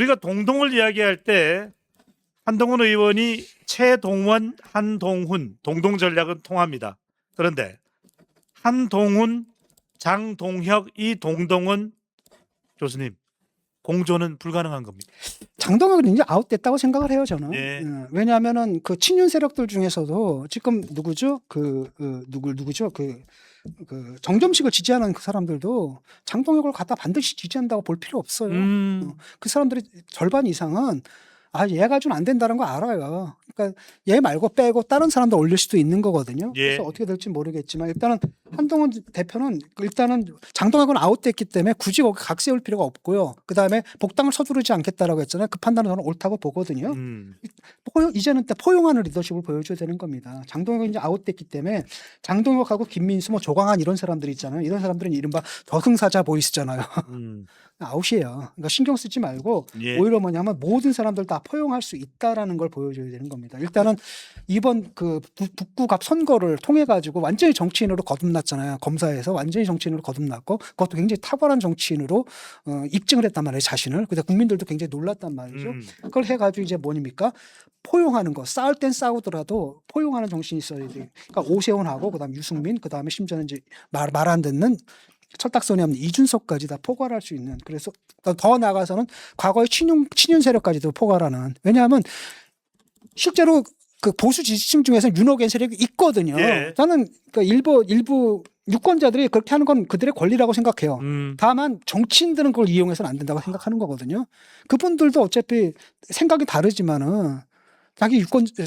우리가 동동을 이야기할 때 한동훈 의원이 최동원, 한동훈 동동 전략은 통합니다. 그런데 한동훈, 장동혁 이 동동은 교수님 공조는 불가능한 겁니다. 장동혁은 이제 아웃됐다고 생각을 해요, 저는. 예. 왜냐하면은 그 친윤 세력들 중에서도 지금 누구죠? 누구죠? 정점식을 지지하는 그 사람들도 장동혁을 갖다 반드시 지지한다고 볼 필요 없어요. 그 사람들이 절반 이상은 얘 가지고는 안 된다는 거 알아요. 그러니까 얘 말고 빼고 다른 사람도 올릴 수도 있는 거거든요. 예. 그래서 어떻게 될지 모르겠지만 일단은 한동훈 대표는 일단은 장동혁은 아웃됐기 때문에 굳이 거기 각 세울 필요가 없고요. 그 다음에 복당을 서두르지 않겠다라고 했잖아요. 그 판단은 저는 옳다고 보거든요. 이제는 포용하는 리더십을 보여줘야 되는 겁니다. 장동혁은 이제 아웃됐기 때문에 장동혁하고 김민수, 뭐 조광한 이런 사람들 있잖아요. 이런 사람들은 이른바 저승사자 보이스잖아요. 아웃이에요. 그러니까 신경 쓰지 말고 예. 오히려 뭐냐면 모든 사람들 다 포용할 수 있다라는 걸 보여줘야 되는 겁니다. 일단은 이번 그 북구갑 선거를 통해 가지고 완전히 정치인으로 거듭났잖아요. 검사에서 완전히 정치인으로 거듭났고 그것도 굉장히 탁월한 정치인으로 입증을 했단 말이에요. 자신을. 근데 국민들도 굉장히 놀랐단 말이죠. 그걸 해가지고 이제 뭐입니까? 포용하는 거. 싸울 땐 싸우더라도 포용하는 정신이 있어야 돼요. 그러니까 오세훈하고 그다음 유승민, 그다음에 심지어는 이제 말 안 듣는 철딱선이 없는 이준석까지 다 포괄할 수 있는, 그래서 더 나아가서는 과거의 친윤 세력까지도 포괄하는. 왜냐하면 실제로 그 보수 지지층 중에서 윤호겐 세력이 있거든요. 예. 저는 그 일부 유권자들이 그렇게 하는 건 그들의 권리라고 생각해요. 다만 정치인들은 그걸 이용해서는 안 된다고 생각하는 거거든요. 그분들도 어차피 생각이 다르지만은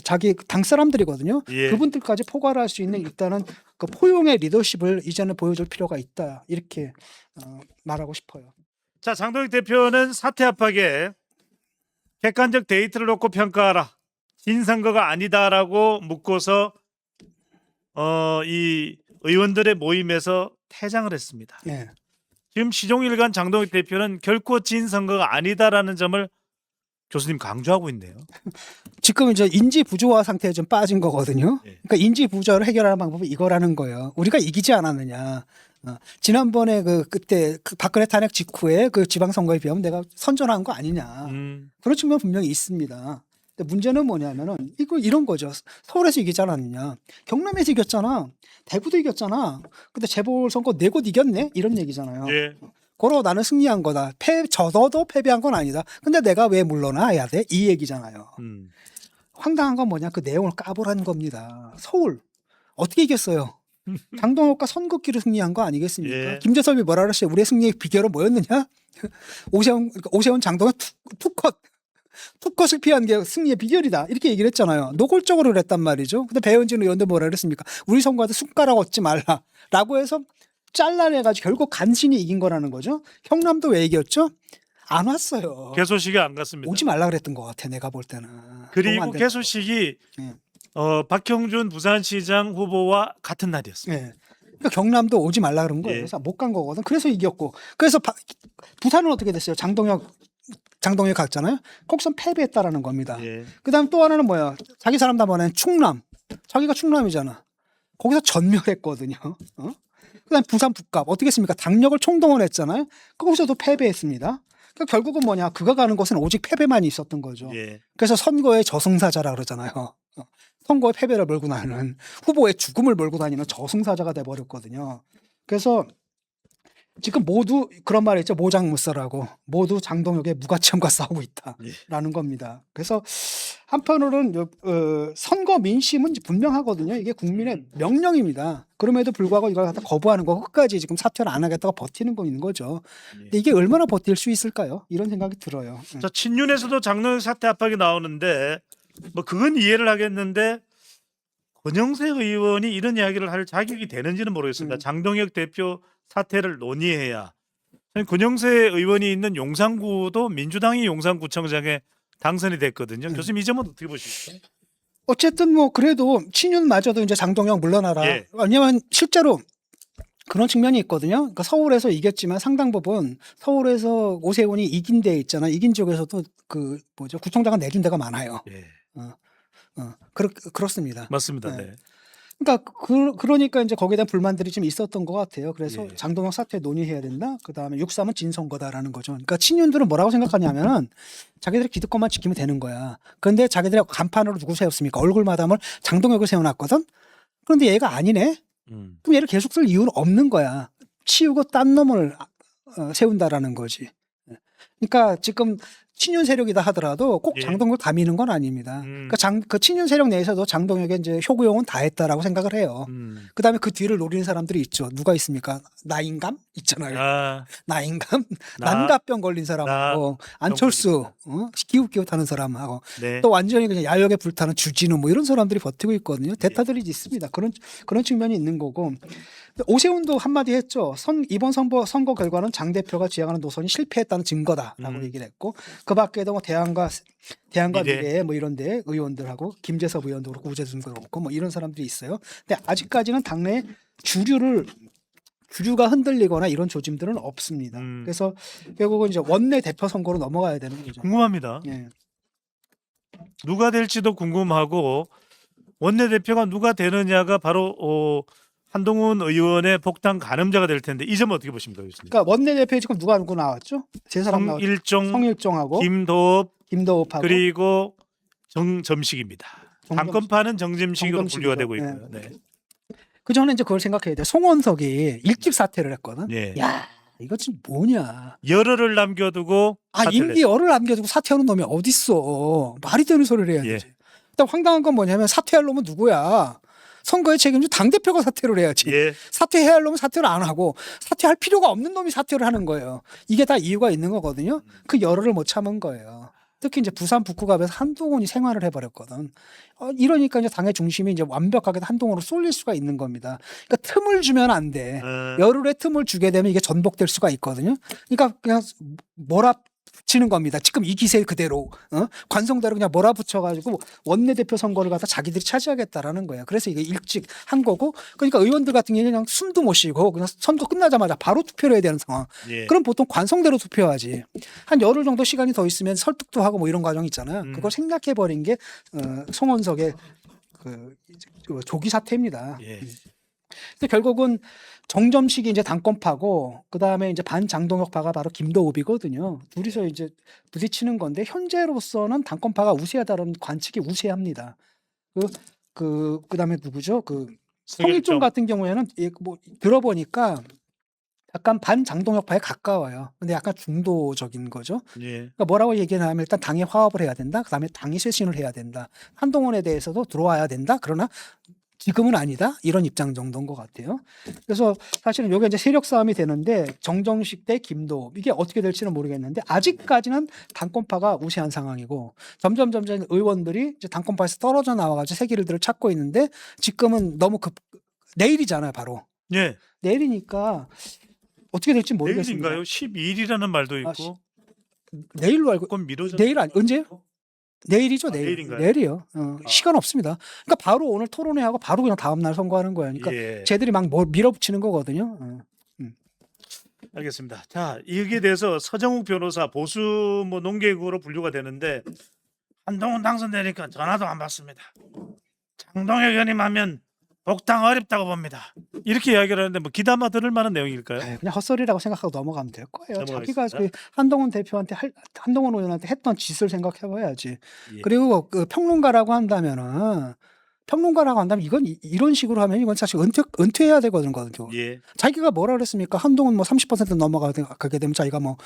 자기 당 사람들이거든요. 예. 그분들까지 포괄할 수 있는 일단은 그 포용의 리더십을 이제는 보여줄 필요가 있다. 이렇게 말하고 싶어요. 자, 장동혁 대표는 사퇴 압박에 객관적 데이터를 놓고 평가하라. 진선거가 아니다라고 묻고서 이 의원들의 모임에서 퇴장을 했습니다. 예. 지금 시종일관 장동혁 대표는 결코 진선거가 아니다라는 점을 교수님 강조하고 있네요. 지금 이제 인지 부조화 상태에 좀 빠진 거거든요. 예. 그러니까 인지 부조화를 해결하는 방법이 이거라는 거예요. 우리가 이기지 않았느냐. 지난번에 그때 그 박근혜 탄핵 직후에 그 지방선거에 비하면 내가 선전한 거 아니냐. 그런 측면 분명히 있습니다. 근데 문제는 뭐냐면은 이런 거죠. 서울에서 이기지 않았느냐. 경남에서 이겼잖아. 대구도 이겼잖아. 근데 재보궐선거 4곳 이겼네. 이런 얘기잖아요. 예. 고로 나는 승리한 거다. 져도 패배한 건 아니다. 근데 내가 왜 물러나야 돼? 이 얘기잖아요. 황당한 건 뭐냐? 그 내용을 까보라는 겁니다. 서울 어떻게 이겼어요? 장동혁과 선긋기로 승리한 거 아니겠습니까? 예. 김재섭이 뭐라 그랬어요? 우리의 승리의 비결은 뭐였느냐? 오세훈 장동혁 투컷을 피한 게 승리의 비결이다. 이렇게 얘기를 했잖아요. 노골적으로 그랬단 말이죠. 근데 배현진 의원도 뭐라 그랬습니까? 우리 선거한테 숟가락 얻지 말라. 라고 해서 잘라내가지고 결국 간신히 이긴 거라는 거죠. 경남도 왜 이겼죠? 안 왔어요. 개소식이 안 갔습니다. 오지 말라 그랬던 것 같아. 내가 볼 때는. 그리고 개소식이 예. 박형준 부산시장 후보와 같은 날이었습니다. 예. 그러니까 경남도 오지 말라 그런 거예요. 예. 그래서 못 간 거거든. 그래서 이겼고. 그래서 부산은 어떻게 됐어요? 장동혁 갔잖아요. 거기서 패배했다라는 겁니다. 예. 그다음 또 하나는 뭐야? 자기 사람 다 말하는 충남. 자기가 충남이잖아. 거기서 전멸했거든요. 그다음 부산 북갑 어떻게 했습니까? 당력을 총동원했잖아요. 거기서도 패배했습니다. 그러니까 결국은 뭐냐? 그가 가는 곳은 오직 패배만 있었던 거죠. 예. 그래서 선거의 저승사자라 그러잖아요. 선거의 패배를 몰고 다니는, 후보의 죽음을 몰고 다니는 저승사자가 돼버렸거든요. 그래서 지금 모두 그런 말이 있죠. 모장무사라고. 모두 장동혁의 무가치함과 싸우고 있다라는 겁니다. 그래서 한편으로는 선거 민심은 분명하거든요. 이게 국민의 명령입니다. 그럼에도 불구하고 이걸 갖다 거부하는 거, 끝까지 지금 사퇴를 안 하겠다고 버티는 거 있는 거죠. 근데 이게 얼마나 버틸 수 있을까요? 이런 생각이 들어요. 자, 친윤에서도 장동혁 사퇴 압박이 나오는데 뭐 그건 이해를 하겠는데 권영세 의원이 이런 이야기를 할 자격이 되는지는 모르겠습니다. 장동혁 대표 사퇴를 논의해야. 권영세 의원이 있는 용산구도 민주당이 용산구청장에 당선이 됐거든요. 교수님 이 점은 어떻게 보십니까? 어쨌든 뭐 그래도 친윤마저도 이제 장동혁 물러나라. 예. 왜냐하면 실제로 그런 측면이 있거든요. 그러니까 서울에서 이겼지만 상당 부분 서울에서 오세훈이 이긴 데 있잖아. 이긴 지역에서도 구청장은 내준 데가 많아요. 예. 그렇습니다. 맞습니다. 네. 네. 그러니까 그러니까 이제 거기에 대한 불만들이 좀 있었던 것 같아요. 그래서 예. 장동혁 사퇴 논의해야 된다. 그다음에 6.3은 진선거다라는 거죠. 그러니까 친윤들은 뭐라고 생각하냐면은 자기들이 기득권만 지키면 되는 거야. 그런데 자기들이 간판으로 누구 세웠습니까? 얼굴 마담을 장동혁을 세워놨거든. 그런데 얘가 아니네. 그럼 얘를 계속 쓸 이유는 없는 거야. 치우고 딴 놈을 세운다라는 거지. 그러니까 지금 친윤 세력이다 하더라도 꼭 예. 장동혁을 다 미는 건 아닙니다. 그러니까 그 친윤 세력 내에서도 장동혁의 이제 효구용은 다 했다라고 생각을 해요. 그다음에 그 뒤를 노리는 사람들이 있죠. 누가 있습니까? 나인감 있잖아요. 아, 나인감, 나- 난가병 걸린 사람하고 안철수, 기웃기웃하는 사람하고 네. 또 완전히 그냥 야역에 불타는 주진우 뭐 이런 사람들이 버티고 있거든요. 대타들이 있습니다. 그런 측면이 있는 거고. 오세훈도 한마디 했죠. 이번 선거 결과는 장 대표가 지향하는 노선이 실패했다는 증거다라고 얘기를 했고, 그 밖에도 뭐 대안과 미래. 미래 뭐 이런데 의원들하고 김재섭 의원도 그렇고 우재순도 그렇고 뭐 이런 사람들이 있어요. 근데 아직까지는 당내 주류가 흔들리거나 이런 조짐들은 없습니다. 그래서 결국은 이제 원내 대표 선거로 넘어가야 되는 거죠. 궁금합니다. 예. 누가 될지도 궁금하고 원내대표가 누가 되느냐가 바로 한동훈 의원의 복당 가늠자가 될 텐데 이 점 어떻게 보십니까, 교수님? 그러니까 원내 대표에 지금 누가 나왔죠? 세 사람 나왔죠. 성일종하고 김도읍하고 그리고 정점식입니다. 당권파는 정점식으로 정점식이죠. 분류가 되고 있고요. 네. 그 전에 이제 그걸 생각해야 돼. 송원석이 일찍 사퇴를 했거든. 예. 야, 이거 지금 뭐냐? 열흘을 남겨두고 사퇴를 임기 열흘 남겨두고 사퇴하는 놈이 어딨어? 말이 되는 소리를 해야 예. 되지. 일단 황당한 건 뭐냐면 사퇴할 놈은 누구야? 선거에 책임진 당대표가 사퇴를 해야지. 예. 사퇴해야 할 놈은 사퇴를 안 하고 사퇴할 필요가 없는 놈이 사퇴를 하는 거예요. 이게 다 이유가 있는 거거든요. 그 열흘을 못 참은 거예요. 특히 이제 부산 북구갑에서 한동훈이 생활을 해버렸거든. 이러니까 이제 당의 중심이 이제 완벽하게 한동훈으로 쏠릴 수가 있는 겁니다. 그러니까 틈을 주면 안 돼. 열흘의 틈을 주게 되면 이게 전복될 수가 있거든요. 그러니까 그냥 몰아붙이는 겁니다. 지금 이 기세 그대로 관성대로 그냥 몰아붙여가지고 원내대표 선거를 갖다 자기들이 차지하겠다라는 거예요. 그래서 이게 일찍 한 거고, 그러니까 의원들 같은 경우는 그냥 숨도 못 쉬고 그냥 선거 끝나자마자 바로 투표를 해야 되는 상황. 예. 그럼 보통 관성대로 투표하지. 한 열흘 정도 시간이 더 있으면 설득도 하고 뭐 이런 과정 있잖아요. 그걸 생각해 버린 게 송원석의 그 조기 사퇴입니다. 예. 그래서 결국은 정점식이 이제 당권파고 그 다음에 이제 반장동혁파가 바로 김도읍이거든요. 둘이서 이제 부딪히는 건데 현재로서는 당권파가 우세하다는 관측이 우세합니다. 그다음에 누구죠? 성일종 같은 경우에는 뭐 들어보니까 약간 반장동혁파에 가까워요. 근데 약간 중도적인 거죠. 예. 그러니까 뭐라고 얘기하냐면 일단 당이 화합을 해야 된다. 그다음에 당이 쇄신을 해야 된다. 한동훈에 대해서도 들어와야 된다. 그러나 지금은 아니다. 이런 입장 정도인 것 같아요. 그래서 사실은 여기 이제 세력 싸움이 되는데 정정식 대 김도읍 이게 어떻게 될지는 모르겠는데 아직까지는 당권파가 우세한 상황이고 점점 의원들이 이제 당권파에서 떨어져 나와가지고 새 길들을 찾고 있는데 지금은 너무 내일이잖아요, 바로. 예. 내일이니까 어떻게 될지 모르겠습니다. 내일인가요? 12일이라는 말도 있고. 내일로 알고. 조금 미뤄져. 내일 언제요? 내일이죠, 내일. 내일인가요? 내일이요. 시간 없습니다. 그러니까 바로 오늘 토론회하고 바로 그냥 다음 날 선거하는 거예요. 그러니까 예. 쟤들이 막 밀어붙이는 거거든요. 알겠습니다. 자, 여기에 대해서 서정욱 변호사 보수 뭐 농객으로 분류가 되는데 한동훈 당선되니까 전화도 안 받습니다. 장동혁 의원님 하면 복당 어렵다고 봅니다. 이렇게 이야기를 하는데 뭐 귀담아 들을 만한 내용일까요? 그냥 헛소리라고 생각하고 넘어가면 될 거예요. 넘어가겠습니다. 자기가 한동훈 한동훈 의원한테 했던 짓을 생각해봐야지. 예. 그리고 평론가라고 한다면은 이건 이런 식으로 하면 이건 사실 은퇴해야 되거든요. 예. 자기가 뭐라 그랬습니까? 한동훈 뭐 30% 넘어가게 되면 자기가 뭐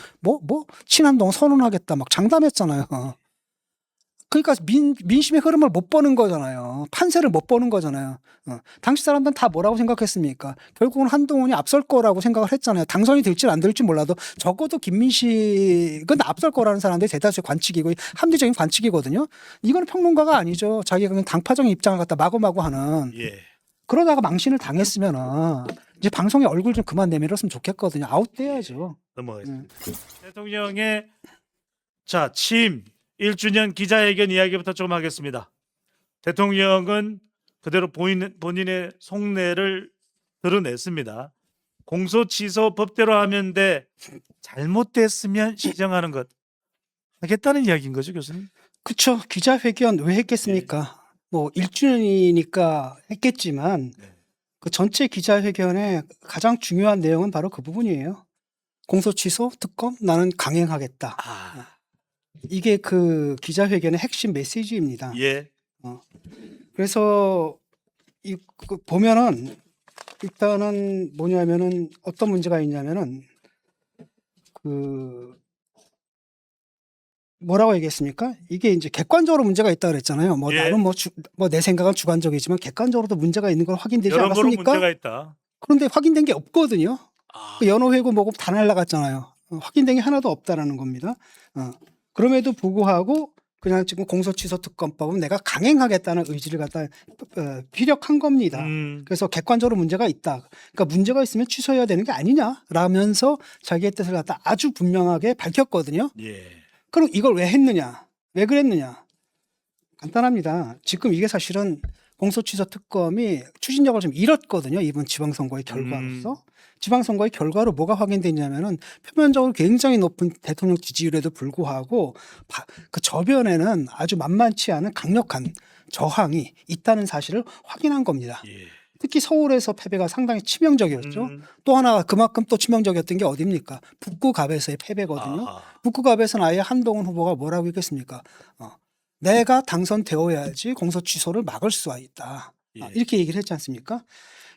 친한동훈 선언하겠다 막 장담했잖아요. 그러니까 민심의 흐름을 못 보는 거잖아요. 판세를 못 보는 거잖아요. 당시 사람들은 다 뭐라고 생각했습니까? 결국은 한동훈이 앞설 거라고 생각을 했잖아요. 당선이 될지 안 될지 몰라도 적어도 김민식은 앞설 거라는 사람들이 대다수의 관측이고 합리적인 관측이거든요. 이거는 평론가가 아니죠. 자기가 그냥 당파적인 입장을 갖다 마구마구 하는. 예. 그러다가 망신을 당했으면은 이제 방송에 얼굴 좀 그만 내밀었으면 좋겠거든요. 아웃돼야죠. 넘어가겠습니다. 대통령의 취임 1주년 기자회견 이야기부터 좀 하겠습니다. 대통령은 그대로 본인의 속내를 드러냈습니다. 공소 취소 법대로 하면 돼. 잘못됐으면 시정하는 것 하겠다는 이야기인 거죠, 교수님? 그렇죠. 기자회견 왜 했겠습니까? 뭐 1주년이니까 했겠지만 네. 그 전체 기자회견의 가장 중요한 내용은 바로 그 부분이에요. 공소 취소, 특검, 나는 강행하겠다. 아, 이게 그 기자회견의 핵심 메시지입니다. 예, 그래서 그 보면은 일단은 뭐냐면은 어떤 문제가 있냐면은 그 뭐라고 얘기했습니까? 이게 이제 객관적으로 문제가 있다 그랬잖아요. 뭐 예. 나는 뭐 내 생각은 주관적이지만 객관적으로도 문제가 있는 걸 확인되지 여러모로 않았습니까? 문제가 있다. 그런데 확인된 게 없거든요. 아, 그 연호회고 뭐고 다 날라갔잖아요. 확인된 게 하나도 없다라는 겁니다. 그럼에도 불구하고 그냥 지금 공소취소 특검법은 내가 강행하겠다는 의지를 갖다 피력한 겁니다. 그래서 객관적으로 문제가 있다. 그러니까 문제가 있으면 취소해야 되는 게 아니냐라면서 자기의 뜻을 갖다 아주 분명하게 밝혔거든요. 예, 그럼 이걸 왜 했느냐? 왜 그랬느냐? 간단합니다. 지금 이게 사실은 공소취소 특검이 추진력을 좀 잃었거든요. 이번 지방선거의 결과로서. 지방선거의 결과로 뭐가 확인됐냐면은 표면적으로 굉장히 높은 대통령 지지율에도 불구하고 그 저변에는 아주 만만치 않은 강력한 저항이 있다는 사실을 확인한 겁니다. 예. 특히 서울에서 패배가 상당히 치명적이었죠. 또 하나 그만큼 또 치명적이었던 게 어디입니까? 북구갑에서의 패배거든요. 아하. 북구갑에서는 아예 한동훈 후보가 뭐라고 했겠습니까? 내가 당선되어야지 공소 취소를 막을 수가 있다. 예. 이렇게 얘기를 했지 않습니까?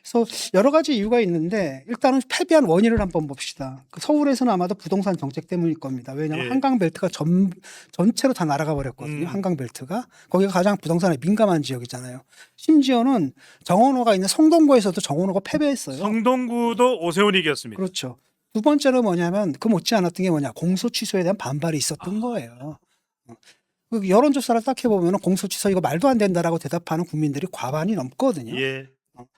그래서 여러 가지 이유가 있는데 일단은 패배한 원인을 한번 봅시다. 그 서울에서는 아마도 부동산 정책 때문일 겁니다. 왜냐하면 예. 한강벨트가 전체로 다 날아가 버렸거든요. 한강벨트가. 거기가 가장 부동산에 민감한 지역이잖아요. 심지어는 정원호가 있는 성동구에서도 정원호가 패배했어요. 성동구도 오세훈이 이겼습니다. 그렇죠. 두 번째로 뭐냐면 그 못지 않았던 게 뭐냐. 공소 취소에 대한 반발이 있었던 거예요. 그 여론조사를 딱 해보면 공소 취소 이거 말도 안 된다라고 대답하는 국민들이 과반이 넘거든요. 예.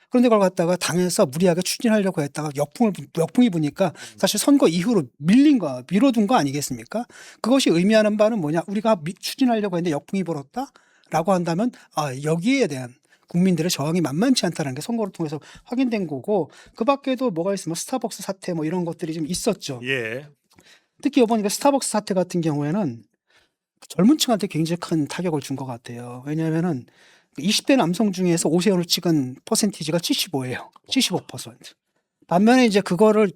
그런데 그걸 갖다가 당에서 무리하게 추진하려고 했다가 역풍이 부니까 사실 선거 이후로 미뤄둔 거 아니겠습니까? 그것이 의미하는 바는 뭐냐? 우리가 추진하려고 했는데 역풍이 불었다라고 한다면 여기에 대한 국민들의 저항이 만만치 않다는 게 선거를 통해서 확인된 거고 그 밖에도 뭐가 있으면 스타벅스 사태 뭐 이런 것들이 좀 있었죠. 예. 특히 이번 스타벅스 사태 같은 경우에는 젊은 층한테 굉장히 큰 타격을 준 것 같아요. 왜냐하면은 20대 남성 중에서 오세훈을 찍은 퍼센티지가 75예요. 75%. 반면에 이제 그거를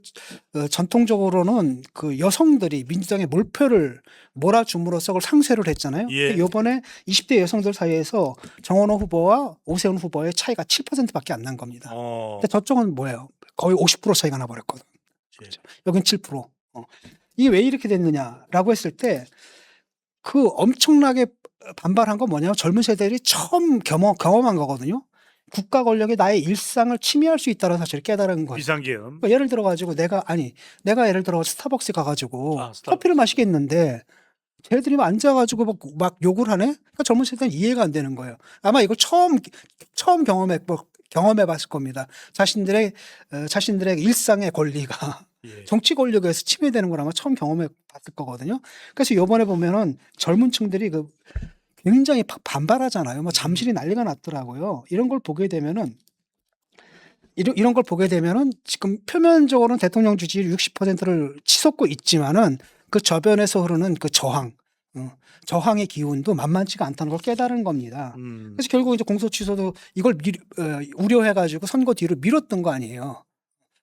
전통적으로는 그 여성들이 민주당의 몰표를 몰아줌으로써 그걸 상쇄를 했잖아요. 예. 이번에 20대 여성들 사이에서 정원호 후보와 오세훈 후보의 차이가 7%밖에 안 난 겁니다. 근데 저쪽은 뭐예요? 거의 50% 차이가 나버렸거든. 예. 여긴 7%. 이게 왜 이렇게 됐느냐라고 했을 때 그 엄청나게 반발한 건 뭐냐면 젊은 세대들이 처음 경험한 거거든요. 국가 권력이 나의 일상을 침해할 수 있다는 사실을 깨달은 거예요. 비상계엄. 그러니까 예를 들어 가지고 내가 예를 들어 스타벅스 가 가지고 스타벅스. 커피를 마시겠는데 쟤들이 앉아 가지고 막 욕을 하네. 그러니까 젊은 세대는 이해가 안 되는 거예요. 아마 이거 처음 경험해 봤을 겁니다. 자신들의 일상의 권리가 예. 정치 권력에서 침해되는 걸 아마 처음 경험해 봤을 거거든요. 그래서 이번에 보면은 젊은 층들이 굉장히 반발하잖아요. 뭐 잠실이 난리가 났더라고요. 이런 걸 보게 되면은 이런 걸 보게 되면은 지금 표면적으로는 대통령 지지율 60%를 치솟고 있지만은 그 저변에서 흐르는 그 저항의 기운도 만만치가 않다는 걸 깨달은 겁니다. 그래서 결국 이제 공소 취소도 이걸 우려해가지고 선거 뒤로 미뤘던 거 아니에요.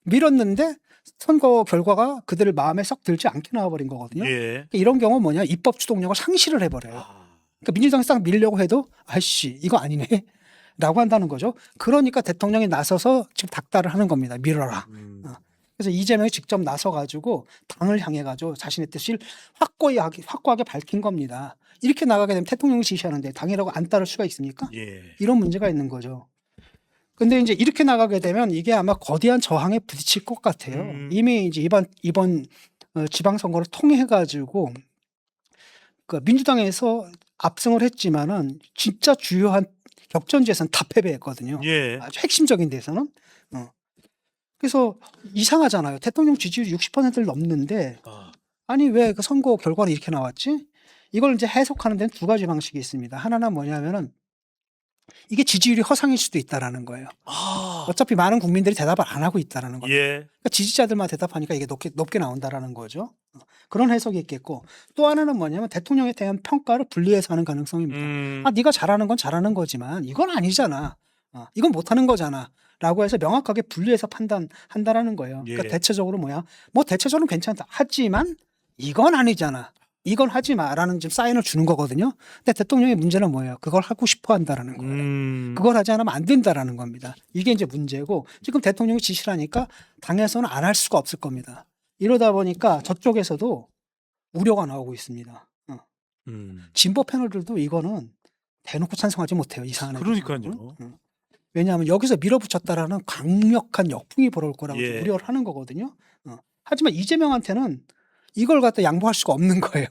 밀었는데 선거 결과가 그들의 마음에 썩 들지 않게 나와버린 거거든요. 예. 그러니까 이런 경우는 뭐냐? 입법 주동력을 상실을 해버려요. 그러니까 민주당이 싹 밀려고 해도 아이씨 이거 아니네 라고 한다는 거죠. 그러니까 대통령이 나서서 지금 닥달을 하는 겁니다. 밀어라. 그래서 이재명이 직접 나서가지고 당을 향해가지고 자신의 뜻을 확고하게 밝힌 겁니다. 이렇게 나가게 되면 대통령이 지시하는데 당이라고 안 따를 수가 있습니까? 예. 이런 문제가 있는 거죠. 근데 이제 이렇게 나가게 되면 이게 아마 거대한 저항에 부딪힐 것 같아요. 이미 이제 이번 지방선거를 통해 가지고 그 민주당에서 압승을 했지만은 진짜 주요한 격전지에서는 다 패배했거든요. 예. 아주 핵심적인 데서는. 그래서 이상하잖아요. 대통령 지지율이 60%를 넘는데 아니 왜 그 선거 결과는 이렇게 나왔지? 이걸 이제 해석하는 데는 두 가지 방식이 있습니다. 하나는 뭐냐면은 이게 지지율이 허상일 수도 있다라는 거예요. 아, 어차피 많은 국민들이 대답을 안 하고 있다라는 겁니다. 예. 그러니까 지지자들만 대답하니까 이게 높게 나온다라는 거죠. 그런 해석이 있겠고 또 하나는 뭐냐면 대통령에 대한 평가를 분리해서 하는 가능성입니다. 네가 잘하는 건 잘하는 거지만 이건 아니잖아. 이건 못하는 거잖아. 라고 해서 명확하게 분리해서 판단한다라는 거예요. 그러니까 예. 대체적으로 뭐야? 뭐 대체적으로는 괜찮다. 하지만 이건 아니잖아. 이건 하지 마라는 좀 사인을 주는 거거든요. 근데 대통령의 문제는 뭐예요? 그걸 하고 싶어 한다라는 거예요. 그걸 하지 않으면 안 된다라는 겁니다. 이게 이제 문제고 지금 대통령이 지시를 하니까 당에서는 안 할 수가 없을 겁니다. 이러다 보니까 저쪽에서도 우려가 나오고 있습니다. 진보 패널들도 이거는 대놓고 찬성하지 못해요. 이 사안에. 그러니까요. 왜냐하면 여기서 밀어붙였다라는 강력한 역풍이 불어올 거라고 예. 우려를 하는 거거든요. 하지만 이재명한테는 이걸 갖다 양보할 수가 없는 거예요.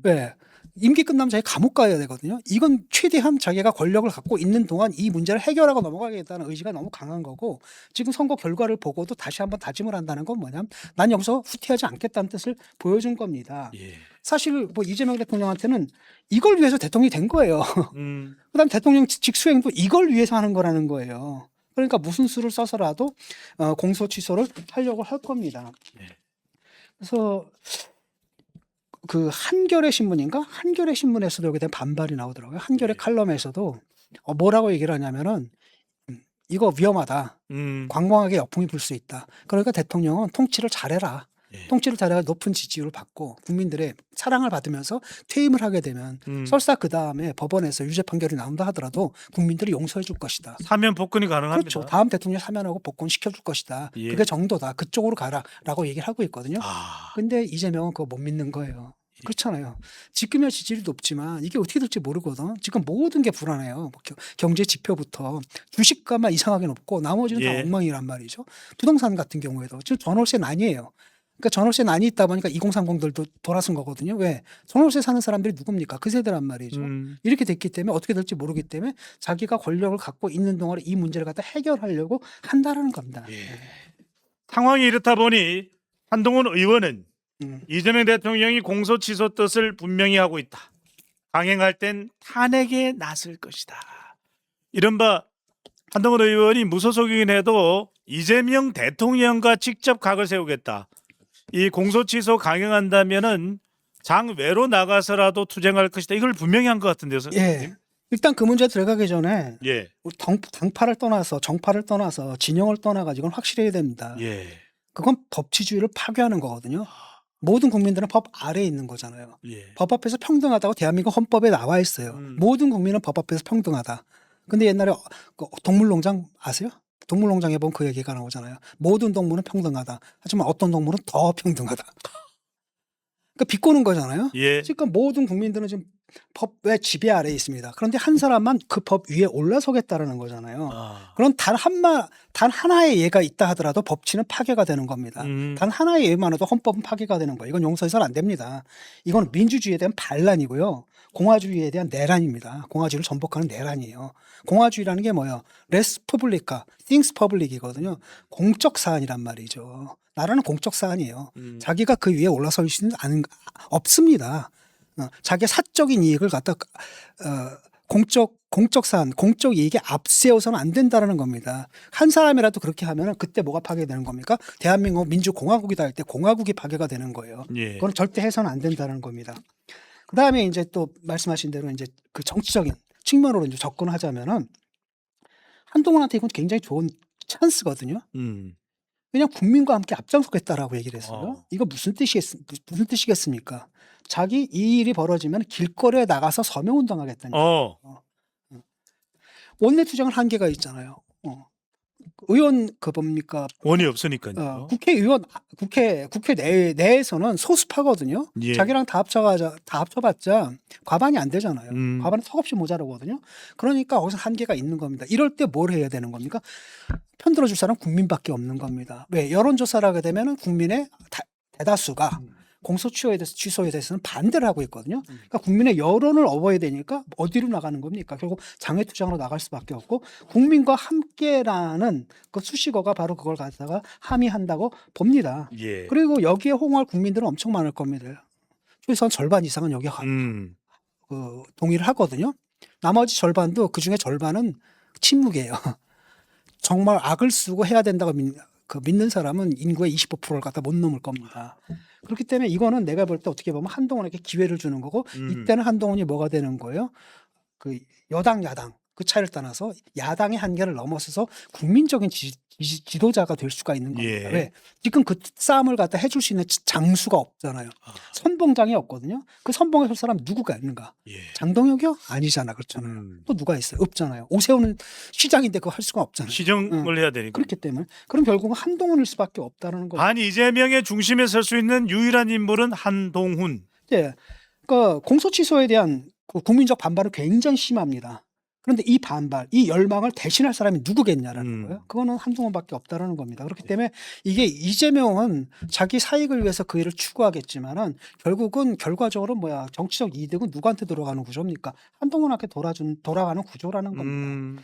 왜? 임기 끝나면 자기 감옥 가야 되거든요. 이건 최대한 자기가 권력을 갖고 있는 동안 이 문제를 해결하고 넘어가겠다는 의지가 너무 강한 거고 지금 선거 결과를 보고도 다시 한번 다짐을 한다는 건 뭐냐면 난 여기서 후퇴하지 않겠다는 뜻을 보여준 겁니다. 예. 사실 뭐 이재명 대통령한테는 이걸 위해서 대통령이 된 거예요. 그다음 대통령 직수행도 이걸 위해서 하는 거라는 거예요. 그러니까 무슨 수를 써서라도 공소 취소를 하려고 할 겁니다. 예. 그래서 그 한겨레 신문인가? 한겨레 신문에서도 여기에 대한 반발이 나오더라고요. 한겨레 네. 칼럼에서도 뭐라고 얘기를 하냐면은 이거 위험하다. 광범하게 역풍이 불 수 있다. 그러니까 대통령은 통치를 잘해라. 예. 통치를 잘해야 높은 지지율을 받고 국민들의 사랑을 받으면서 퇴임을 하게 되면 설사 그 다음에 법원에서 유죄 판결이 나온다 하더라도 국민들이 용서해 줄 것이다. 사면 복권이 가능합니다. 그렇죠. 다음 대통령 사면하고 복권 시켜줄 것이다. 예. 그게 정도다. 그쪽으로 가라라고 얘기를 하고 있거든요. 아, 근데 이재명은 그거 못 믿는 거예요. 그렇잖아요. 지금이야 지지율이 높지만 이게 어떻게 될지 모르거든. 지금 모든 게 불안해요. 뭐 경제 지표부터 주식값만 이상하게 높고 나머지는 다 예. 엉망이란 말이죠. 부동산 같은 경우에도 지금 전월세 난이에요. 그러니까 전월세 난이 있다 보니까 2030들도 돌아선 거거든요. 왜? 전월세 사는 사람들이 누굽니까? 그 세대란 말이죠. 이렇게 됐기 때문에 어떻게 될지 모르기 때문에 자기가 권력을 갖고 있는 동안에 이 문제를 갖다 해결하려고 한다라는 겁니다. 예. 상황이 이렇다 보니 한동훈 의원은 이재명 대통령이 공소 취소 뜻을 분명히 하고 있다. 강행할 땐 탄핵에 나설 것이다. 이른바 한동훈 의원이 무소속이긴 해도 이재명 대통령과 직접 각을 세우겠다. 이 공소 취소 강행한다면은 장외로 나가서라도 투쟁할 것이다. 이걸 분명히 한 것 같은데요, 선생님. 예. 일단 그 문제 들어가기 전에 예. 우리 당파를 떠나서 정파를 떠나서 진영을 떠나가지고 확실해야 됩니다. 예. 그건 법치주의를 파괴하는 거거든요. 모든 국민들은 법 아래에 있는 거잖아요. 예. 법 앞에서 평등하다고 대한민국 헌법에 나와 있어요. 모든 국민은 법 앞에서 평등하다. 근데 옛날에 동물농장 아세요? 동물농장에 보면 그 얘기가 나오잖아요. 모든 동물은 평등하다. 하지만 어떤 동물은 더 평등하다. 그러니까 비꼬는 거잖아요. 예. 지금 모든 국민들은 지금 법의 지배 아래에 있습니다. 그런데 한 사람만 그 법 위에 올라서겠다라는 거잖아요. 그런 단 하나의 예가 있다 하더라도 법치는 파괴가 되는 겁니다. 단 하나의 예만 해도 헌법은 파괴가 되는 거예요. 이건 용서해서는 안 됩니다. 이건 민주주의에 대한 반란이고요. 공화주의에 대한 내란입니다. 공화주의를 전복하는 내란이에요. 공화주의라는 게 뭐예요? 레스 퍼블리카, 띵스 퍼블릭이거든요. 공적 사안이란 말이죠. 나라는 공적 사안이에요. 자기가 그 위에 올라설 수는 없습니다. 자기의 사적인 이익을 갖다 공적 사안, 공적 이익에 앞세워서는 안 된다라는 겁니다. 한 사람이라도 그렇게 하면 그때 뭐가 파괴되는 겁니까? 대한민국 민주공화국이다 할 때 공화국이 파괴가 되는 거예요. 예. 그건 절대 해서는 안 된다는 겁니다. 그 다음에 이제 또 말씀하신 대로 이제 그 정치적인 측면으로 이제 접근하자면은 한동훈한테 이건 굉장히 좋은 찬스거든요. 그냥 국민과 함께 앞장서겠다라고 얘기를 했어요. 이거 무슨 뜻이겠습니까? 자기 이 일이 벌어지면 길거리에 나가서 서명운동하겠다는 거예요. 원내 투쟁은 한계가 있잖아요. 의원 그 뭡니까? 원이 없으니까요. 국회의원 국회 내에서는 소수파거든요. 예. 자기랑 다 합쳐봤자 과반이 안 되잖아요. 과반은 턱없이 모자라거든요. 그러니까 거기서 한계가 있는 겁니다. 이럴 때 뭘 해야 되는 겁니까? 편들어줄 사람 국민밖에 없는 겁니다. 왜? 여론조사를 하게 되면 국민의 대다수가 공소 취소에 대해서는 반대를 하고 있거든요. 그러니까 국민의 여론을 얻어야 되니까 어디로 나가는 겁니까? 결국 장외투쟁으로 나갈 수밖에 없고 국민과 함께라는 그 수식어가 바로 그걸 갖다가 함의한다고 봅니다. 예. 그리고 여기에 호응할 국민들은 엄청 많을 겁니다. 최소한 절반 이상은 여기에 동의를 하거든요. 나머지 절반도 그중에 절반은 침묵이에요. 정말 악을 쓰고 해야 된다고 믿는 사람은 인구의 25%를 갖다 못 넘을 겁니다. 그렇기 때문에 이거는 내가 볼 때 어떻게 보면 한동훈에게 기회를 주는 거고 이때는 한동훈이 뭐가 되는 거예요? 그 여당 야당 그 차이를 떠나서 야당의 한계를 넘어서서 국민적인 지도자가 될 수가 있는 겁니다. 예. 왜? 지금 그 싸움을 갖다 해줄 수 있는 장수가 없잖아요. 선봉장이 없거든요. 그 선봉에 설 사람 누구가 있는가? 예. 장동혁이요? 아니잖아. 그렇잖아요. 또 누가 있어요? 없잖아요. 오세훈은 시장인데 그거 할 수가 없잖아요. 시정을 해야 되니까. 그렇기 때문에 그럼 결국은 한동훈일 수밖에 없다는 거죠. 반 이재명의 중심에 설 수 있는 유일한 인물은 한동훈. 예. 그러니까 공소 취소에 대한 그 국민적 반발은 굉장히 심합니다. 그런데 이 반발, 이 열망을 대신할 사람이 누구겠냐라는 거예요. 그거는 한동훈밖에 없다라는 겁니다. 그렇기 때문에 이게 이재명은 자기 사익을 위해서 그 일을 추구하겠지만은 결국은 결과적으로 정치적 이득은 누구한테 돌아가는 구조입니까? 한동훈한테 돌아가는 구조라는 겁니다.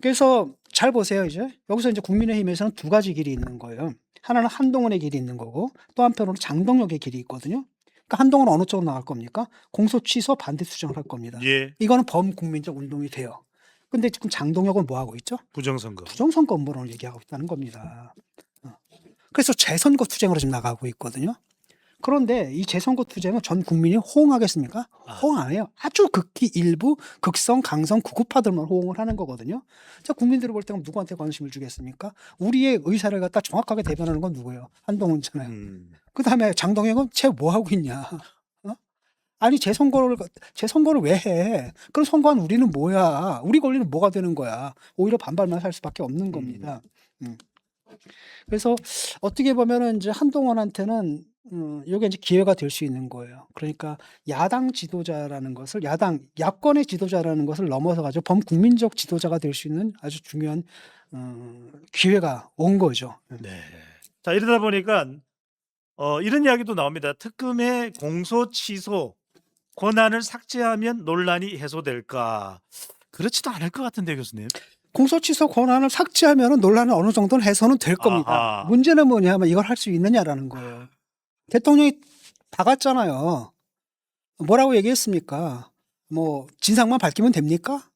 그래서 잘 보세요. 이제 여기서 이제 국민의힘에서는 두 가지 길이 있는 거예요. 하나는 한동훈의 길이 있는 거고 또 한편으로는 장동혁의 길이 있거든요. 그러니까 한동훈은 어느 쪽으로 나갈 겁니까? 공소 취소 반대 수정을 할 겁니다. 예. 이거는 범국민적 운동이 돼요. 근데 지금 장동혁은 뭐 하고 있죠? 부정선거. 부정선거 음모론을 얘기하고 있다는 겁니다. 그래서 재선거 투쟁으로 지금 나가고 있거든요. 그런데 이 재선거 투쟁은 전 국민이 호응하겠습니까? 호응 안 해요. 아주 극히 일부 극성, 강성, 극우파들만 호응을 하는 거거든요. 자, 국민들이 볼 때는 누구한테 관심을 주겠습니까? 우리의 의사를 갖다 정확하게 대변하는 건 누구예요? 한동훈이잖아요. 그다음에 장동혁은 쟤 뭐 하고 있냐? 아니 재선거를 왜 해? 그럼 선거한 우리는 뭐야? 우리 권리는 뭐가 되는 거야? 오히려 반발만 할 수밖에 없는 겁니다. 그래서 어떻게 보면은 이제 한동훈한테는 이게 이제 기회가 될 수 있는 거예요. 그러니까 야당 지도자라는 것을 야권의 지도자라는 것을 넘어서 가지고 범국민적 지도자가 될 수 있는 아주 중요한 기회가 온 거죠. 네. 자, 이러다 보니까 이런 이야기도 나옵니다. 특검의 공소 취소 권한을 삭제하면 논란이 해소될까? 그렇지도 않을 것 같은데, 교수님. 공소 취소 권한을 삭제하면 논란은 어느 정도는 해소는 될 겁니다. 아하. 문제는 뭐냐면 이걸 할 수 있느냐라는 거예요. 대통령이 박았잖아요. 뭐라고 얘기했습니까? 뭐 진상만 밝히면 됩니까?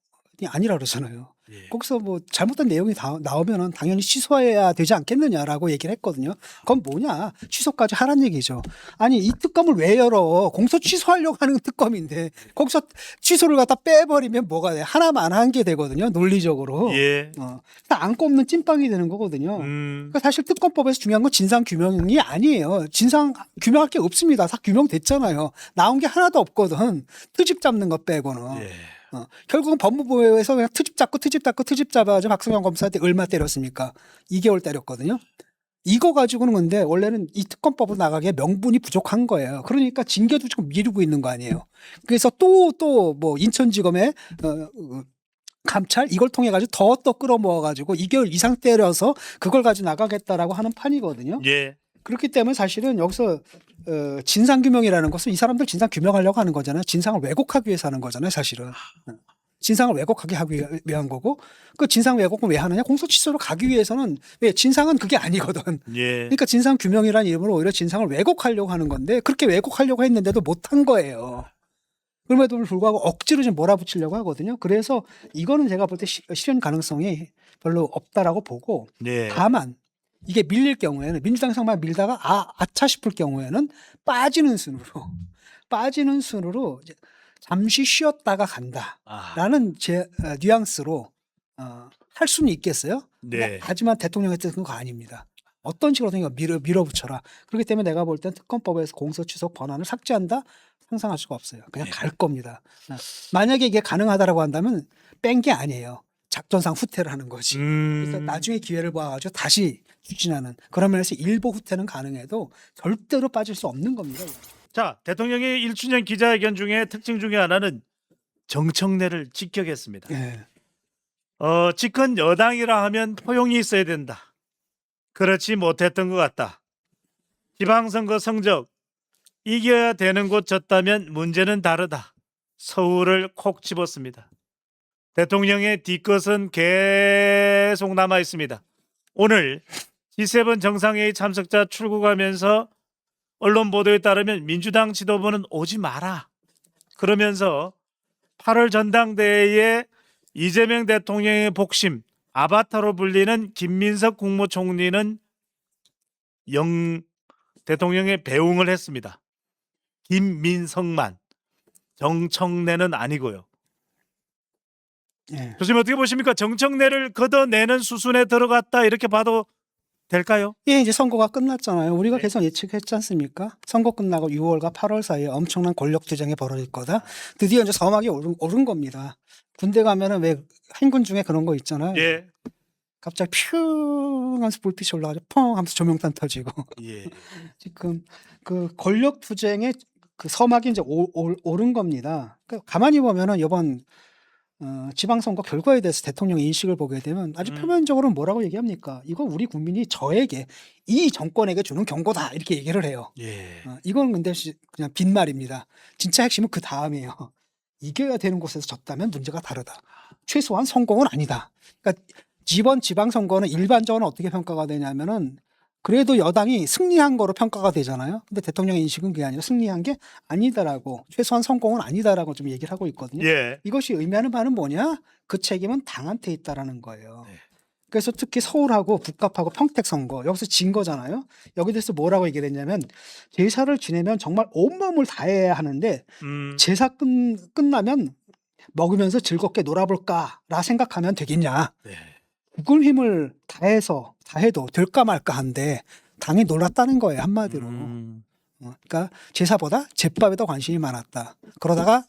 아니라 그러잖아요. 예. 거기서 뭐 잘못된 내용이 나오면은 당연히 취소해야 되지 않겠느냐라고 얘기를 했거든요. 그건 뭐냐? 취소까지 하란 얘기죠. 아니 이 특검을 왜 열어? 공소 취소하려고 하는 특검인데 거기서 취소를 갖다 빼버리면 뭐가 돼? 하나만 한 게 되거든요. 논리적으로. 예. 안 꼽는 찐빵이 되는 거거든요. 그러니까 사실 특검법에서 중요한 건 진상 규명이 아니에요. 진상 규명할 게 없습니다. 다 규명됐잖아요. 나온 게 하나도 없거든. 트집 잡는 거 빼고는. 예. 결국은 법무부에서 그냥 트집 잡아가지고 박성현 검사한테 얼마 때렸습니까? 2개월 때렸거든요. 이거 가지고는 근데 원래는 이 특검법으로 나가기에 명분이 부족한 거예요. 그러니까 징계도 지금 미루고 있는 거 아니에요. 그래서 또 뭐 인천지검의 감찰 이걸 통해 가지고 더 끌어모아 가지고 2개월 이상 때려서 그걸 가지고 나가겠다라고 하는 판이거든요. 예. 그렇기 때문에 사실은 여기서 진상규명이라는 것은 이 사람들 진상 규명하려고 하는 거잖아요. 진상을 왜곡하기 위해서 하는 거잖아요. 사실은. 진상을 왜곡하게 하기 위한 거고 그 진상 왜곡을 왜 하느냐. 공소취소로 가기 위해서는 왜 진상은 그게 아니거든. 예. 그러니까 진상규명이라는 이름으로 오히려 진상을 왜곡하려고 하는 건데 그렇게 왜곡하려고 했는데도 못한 거예요. 그럼에도 불구하고 억지로 좀 몰아붙이려고 하거든요. 그래서 이거는 제가 볼 때 실현 가능성이 별로 없다라고 보고 예. 다만 이게 밀릴 경우에는 민주당상만 밀다가 아차 싶을 경우에는 빠지는 순으로 이제 잠시 쉬었다가 간다라는 제 뉘앙스로 할 수는 있겠어요. 네. 하지만 대통령의 뜻은 그거 아닙니다. 어떤 식으로든 이거 밀어붙여라. 그렇기 때문에 내가 볼 땐 특검법에서 공소취소 권한을 삭제한다 상상할 수가 없어요. 그냥 갈 겁니다. 만약에 이게 가능하다라고 한다면 뺀 게 아니에요. 작전상 후퇴를 하는 거지. 그래서 나중에 기회를 봐가지고 다시 추진하는 그런 면에서 일부 후퇴는 가능해도 절대로 빠질 수 없는 겁니다. 자, 대통령의 1주년 기자회견 중에 특징 중에 하나는 정청래를 직격했습니다. 예. 집권 여당이라 하면 포용이 있어야 된다. 그렇지 못했던 것 같다. 지방선거 성적 이겨야 되는 곳 졌다면 문제는 다르다. 서울을 콕 집었습니다. 대통령의 뒤끝은 계속 남아 있습니다. 오늘 G7 정상회의 참석자 출국하면서 언론 보도에 따르면 민주당 지도부는 오지 마라. 그러면서 8월 전당대회에 이재명 대통령의 복심 아바타로 불리는 김민석 국무총리는 대통령의 배웅을 했습니다. 김민석만, 정청래는 아니고요. 예. 교수님 어떻게 보십니까? 정청래를 걷어내는 수순에 들어갔다 이렇게 봐도 될까요? 예, 이제 선거가 끝났잖아요. 우리가 네. 계속 예측했지 않습니까? 선거 끝나고 6월과 8월 사이에 엄청난 권력 투쟁이 벌어질 거다. 드디어 이제 서막이 오른 겁니다. 군대 가면은 왜 행군 중에 그런 거 있잖아요. 예. 갑자기 퓨 하면서 불빛이 올라가지고 펑 하면서 조명탄 터지고 예. 지금 그 권력 투쟁의 그 서막이 이제 오른 겁니다. 그러니까 가만히 보면은 이번 지방선거 결과에 대해서 대통령 인식을 보게 되면 아주 표면적으로는 뭐라고 얘기합니까? 이거 우리 국민이 저에게 이 정권에게 주는 경고다 이렇게 얘기를 해요. 예. 이건 근데 그냥 빈말입니다. 진짜 핵심은 그 다음이에요. 이겨야 되는 곳에서 졌다면 문제가 다르다. 최소한 성공은 아니다. 그러니까 이번 지방선거는 일반적으로 어떻게 평가가 되냐면은 그래도 여당이 승리한 거로 평가가 되잖아요. 근데 대통령의 인식은 그게 아니라 승리한 게 아니다라고 최소한 성공은 아니다라고 좀 얘기를 하고 있거든요. 예. 이것이 의미하는 바는 뭐냐? 그 책임은 당한테 있다라는 거예요. 네. 그래서 특히 서울하고 북갑하고 평택 선거 여기서 진 거잖아요. 여기 대해서 뭐라고 얘기를 했냐면 제사를 지내면 정말 온 마음을 다해야 하는데 제사 끝나면 먹으면서 즐겁게 놀아볼까라 생각하면 되겠냐. 네. 죽을 힘을 다해도 될까 말까 한데 당이 놀랐다는 거예요. 한마디로. 그러니까 제사보다 제밥에 더 관심이 많았다. 그러다가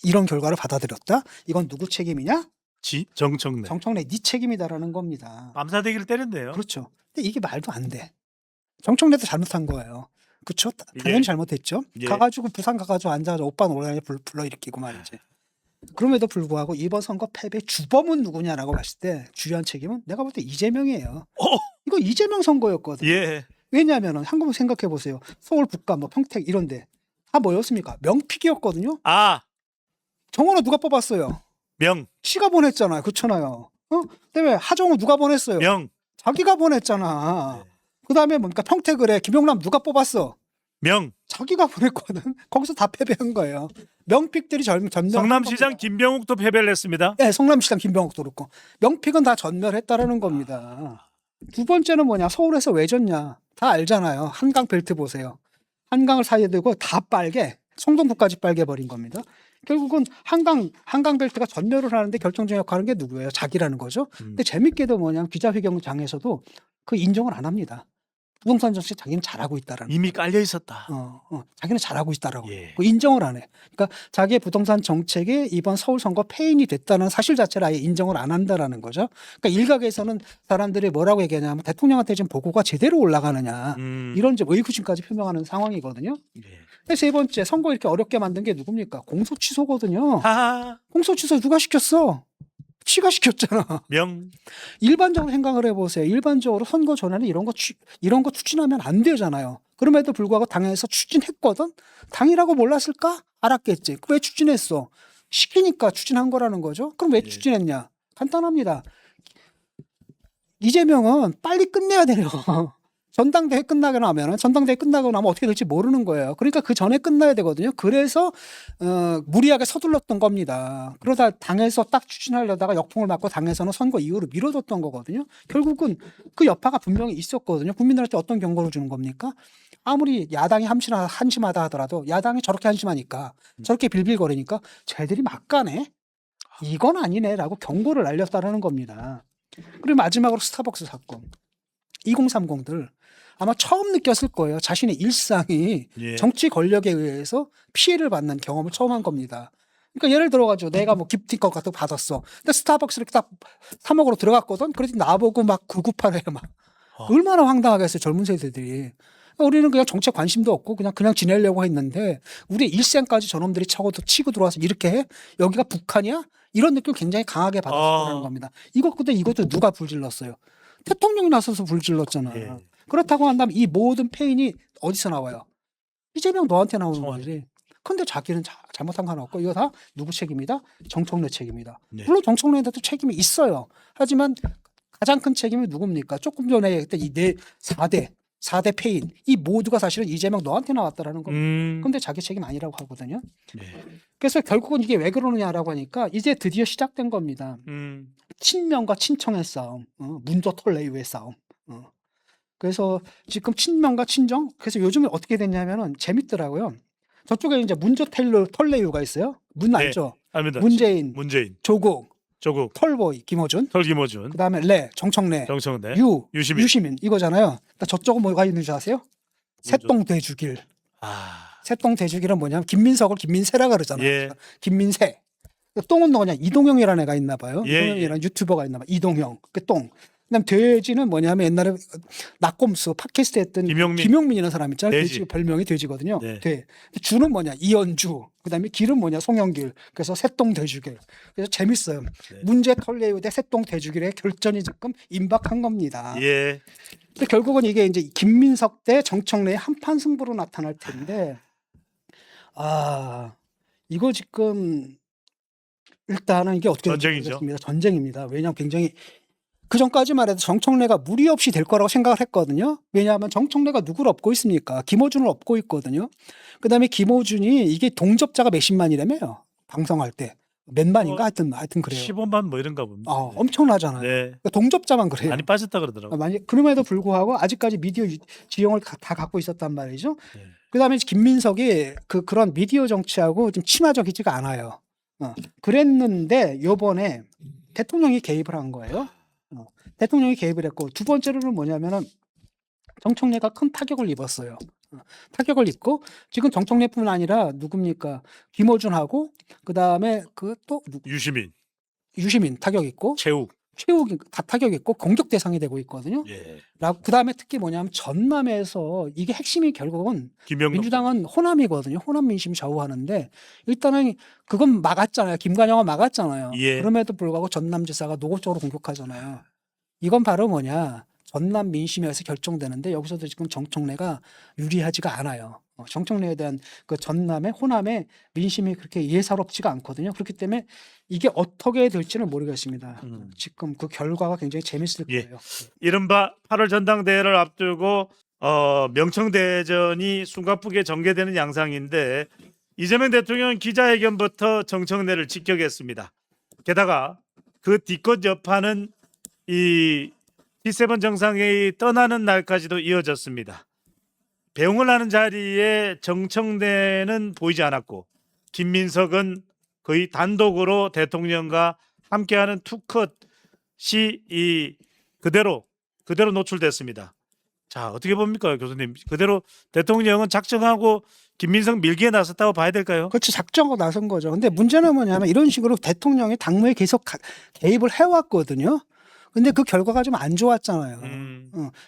이런 결과를 받아들였다. 이건 누구 책임이냐? 정청래. 정청래 네 책임이다라는 겁니다. 암사대기를 때렸네요. 그렇죠. 근데 이게 말도 안 돼. 정청래도 잘못한 거예요. 그렇죠? 당연히 예. 잘못했죠. 예. 가가지고 부산 가가지고 앉아서 오빠 노래를 불러일으키고 말이지. 그럼에도 불구하고 이번 선거 패배 주범은 누구냐라고 봤을 때 주요한 책임은 내가 볼 때 이재명이에요. 이거 이재명 선거였거든요. 예. 왜냐하면 한번 생각해 보세요. 서울 북감 뭐 평택 이런데 다 뭐였습니까? 명픽이었거든요. 아, 정원호 누가 뽑았어요? 명. 지가 보냈잖아요. 그렇잖아요. 그다음에 하정우 누가 보냈어요? 명. 자기가 보냈잖아. 네. 그다음에 뭡니까 평택을에 김용남 누가 뽑았어? 명. 자기가 보냈거든. 거기서 다 패배한 거예요. 명픽들이 전멸. 성남시장 김병욱도 패배를 했습니다. 네, 성남시장 김병욱도 그렇고 명픽은 다 전멸했다라는 겁니다. 두 번째는 뭐냐? 서울에서 왜 졌냐? 다 알잖아요. 한강 벨트 보세요. 한강을 사이에 두고 다 빨개, 송동구까지 빨개 버린 겁니다. 결국은 한강 벨트가 전멸을 하는데 결정적 역할을 하는 게 누구예요? 자기라는 거죠. 근데 재밌게도 뭐냐면 기자회견장에서도 그 인정을 안 합니다. 부동산 정책 자기는 잘하고 있다라는. 이미 깔려 있었다. 자기는 잘하고 있다라고. 예. 그 인정을 안 해. 그러니까 자기의 부동산 정책이 이번 서울 선거 패인이 됐다는 사실 자체를 아예 인정을 안 한다라는 거죠. 그러니까 일각에서는 사람들이 뭐라고 얘기하냐면 대통령한테 지금 보고가 제대로 올라가느냐 이런 좀 의구심까지 표명하는 상황이거든요. 예. 세 번째 선거 이렇게 어렵게 만든 게 누굽니까? 공소 취소거든요. 하하. 공소 취소 누가 시켰어? 지가 시켰잖아. 명. 일반적으로 생각을 해보세요. 일반적으로 선거 전에는 이런 거 추진하면 안 되잖아요. 그럼에도 불구하고 당에서 추진했거든. 당이라고 몰랐을까? 알았겠지. 왜 추진했어? 시키니까 추진한 거라는 거죠. 그럼 왜 예. 추진했냐? 간단합니다. 이재명은 빨리 끝내야 돼요. 전당대회 끝나고 나면 어떻게 될지 모르는 거예요. 그러니까 그 전에 끝나야 되거든요. 그래서 무리하게 서둘렀던 겁니다. 그러다 당에서 딱 추진하려다가 역풍을 맞고 당에서는 선거 이후로 미뤄뒀던 거거든요. 결국은 그 여파가 분명히 있었거든요. 국민들한테 어떤 경고를 주는 겁니까? 아무리 야당이 한심하다 하더라도 야당이 저렇게 한심하니까 저렇게 빌빌거리니까 쟤들이 막가네? 이건 아니네라고 경고를 날렸다는 겁니다. 그리고 마지막으로 스타벅스 사건. 2030들 아마 처음 느꼈을 거예요. 자신의 일상이 예. 정치 권력에 의해서 피해를 받는 경험을 처음 한 겁니다. 그러니까 예를 들어가지고 내가 뭐 기프티콘 같은 거 받았어. 근데 스타벅스 이렇게 딱 사 먹으러 들어갔거든. 그랬더니 나보고 막 998해 막. 얼마나 황당하겠어요. 젊은 세대들이. 우리는 그냥 정책 관심도 없고 그냥 지내려고 했는데 우리 일생까지 저놈들이 치고 들어와서 이렇게 해? 여기가 북한이야? 이런 느낌을 굉장히 강하게 받았다는 겁니다. 근데 이것도 누가 불질렀어요? 대통령이 나서서 불질렀잖아요. 예. 그렇다고 한다면 이 모든 페인이 어디서 나와요? 이재명 너한테 나오는 거지. 근데 자기는 잘못한 거 하나 없고 이거 다 누구 책임이다? 정청래 책임이다. 네. 물론 정청래한테도 책임이 있어요. 하지만 가장 큰 책임이 누굽니까? 조금 전에 그때 이 4대 4대 폐인 이 모두가 사실은 이재명 너한테 나왔다라는 겁니다. 음. 근데 자기 책임 아니라고 하거든요. 네. 그래서 결국은 이게 왜 그러느냐라고 하니까 이제 드디어 시작된 겁니다. 친명과 친청의 싸움, 문조 털레이의 싸움. 그래서 지금 친명과 친정. 그래서 요즘에 어떻게 됐냐면은 재밌더라고요. 저쪽에 이제 문조 털레이가 있어요. 문 네. 알죠? 압니다. 문재인, 문재인, 조국, 조국, 털보이, 김어준. 설기모준, 그다음에 레, 정청래, 정청래, 유시민. 유시민. 이거잖아요. 그러니까 저쪽은 뭐가 있는지 아세요? 새똥 대주길. 아, 새똥 대주길은 뭐냐면 김민석을 김민세라 그러잖아요. 예. 김민세. 똥은 뭐냐? 이동형이라는 애가 있나 봐요. 예, 이동형이라는 유튜버가 있나 봐요. 이동형. 그 똥. 그다음 돼지는 뭐냐면 옛날에 낙곰수 팟캐스트 했던 김용민. 김용민이라는 사람 있잖아요. 돼지. 돼지 별명이 돼지거든요. 네. 돼. 주는 뭐냐? 이연주. 그다음에 길은 뭐냐? 송영길. 그래서 새똥 대주길. 그래서 재밌어요. 네. 문제 털레유 대 새똥 대주길의 결전이 지금 임박한 겁니다. 예. 근데 결국은 이게 이제 김민석 대 정청래의 한판 승부로 나타날 텐데, 이거 지금 일단은 이게 어떻게 될지 전쟁이죠. 모르겠습니다. 전쟁입니다. 왜냐하면 굉장히 그 전까지만 해도 정청래가 무리 없이 될 거라고 생각을 했거든요. 왜냐하면 정청래가 누구를 업고 있습니까? 김어준을 업고 있거든요. 그다음에 김어준이 이게 동접자가 몇십만이라며요. 방송할 때 몇만인가 하여튼 그래요. 15만 뭐 이런가 봅니다. 엄청나잖아요. 네. 그러니까 동접자만 그래요. 많이 빠졌다 그러더라고요. 그럼에도 불구하고 아직까지 미디어 지형을 다 갖고 있었단 말이죠. 네. 그다음에 김민석이 그런 미디어 정치하고 좀 친화적이지가 않아요. 그랬는데 요번에 대통령이 개입을 한 거예요. 대통령이 개입을 했고 두 번째로는 뭐냐면은 정청래가 큰 타격을 입었어요. 타격을 입고 지금 정청래뿐 아니라 누굽니까? 김어준하고 그다음에 그 또 유시민 타격 있고 최욱이 다 타격 있고 공격 대상이 되고 있거든요. 예. 그다음에 특히 뭐냐면 전남에서 이게 핵심이 결국은 김영록. 민주당은 호남이거든요. 호남 민심이 좌우하는데 일단은 그건 막았잖아요. 김관영은 막았잖아요. 예. 그럼에도 불구하고 전남지사가 노골적으로 공격하잖아요. 이건 바로 뭐냐? 전남 민심에서 결정되는데 여기서도 지금 정청래가 유리하지가 않아요. 정청래에 대한 그 전남의 호남의 민심이 그렇게 예사롭지가 않거든요. 그렇기 때문에 이게 어떻게 될지는 모르겠습니다. 지금 그 결과가 굉장히 재밌을 예. 거예요. 이른바 8월 전당대회를 앞두고 명청대전이 숨가쁘게 전개되는 양상인데 이재명 대통령은 기자회견부터 정청래를 직격했습니다. 게다가 그 뒤끝 여파는 이 G7 정상회의 떠나는 날까지도 이어졌습니다. 배웅을 하는 자리에 정청래는 보이지 않았고 김민석은 거의 단독으로 대통령과 함께하는 투컷이 그대로 노출됐습니다. 자, 어떻게 봅니까, 교수님? 그대로 대통령은 작정하고 김민석 밀기에 나섰다고 봐야 될까요? 그렇죠. 작정하고 나선 거죠. 근데 문제는 뭐냐면 이런 식으로 대통령이 당무에 계속 개입을 해왔거든요. 근데 그 결과가 좀 안 좋았잖아요.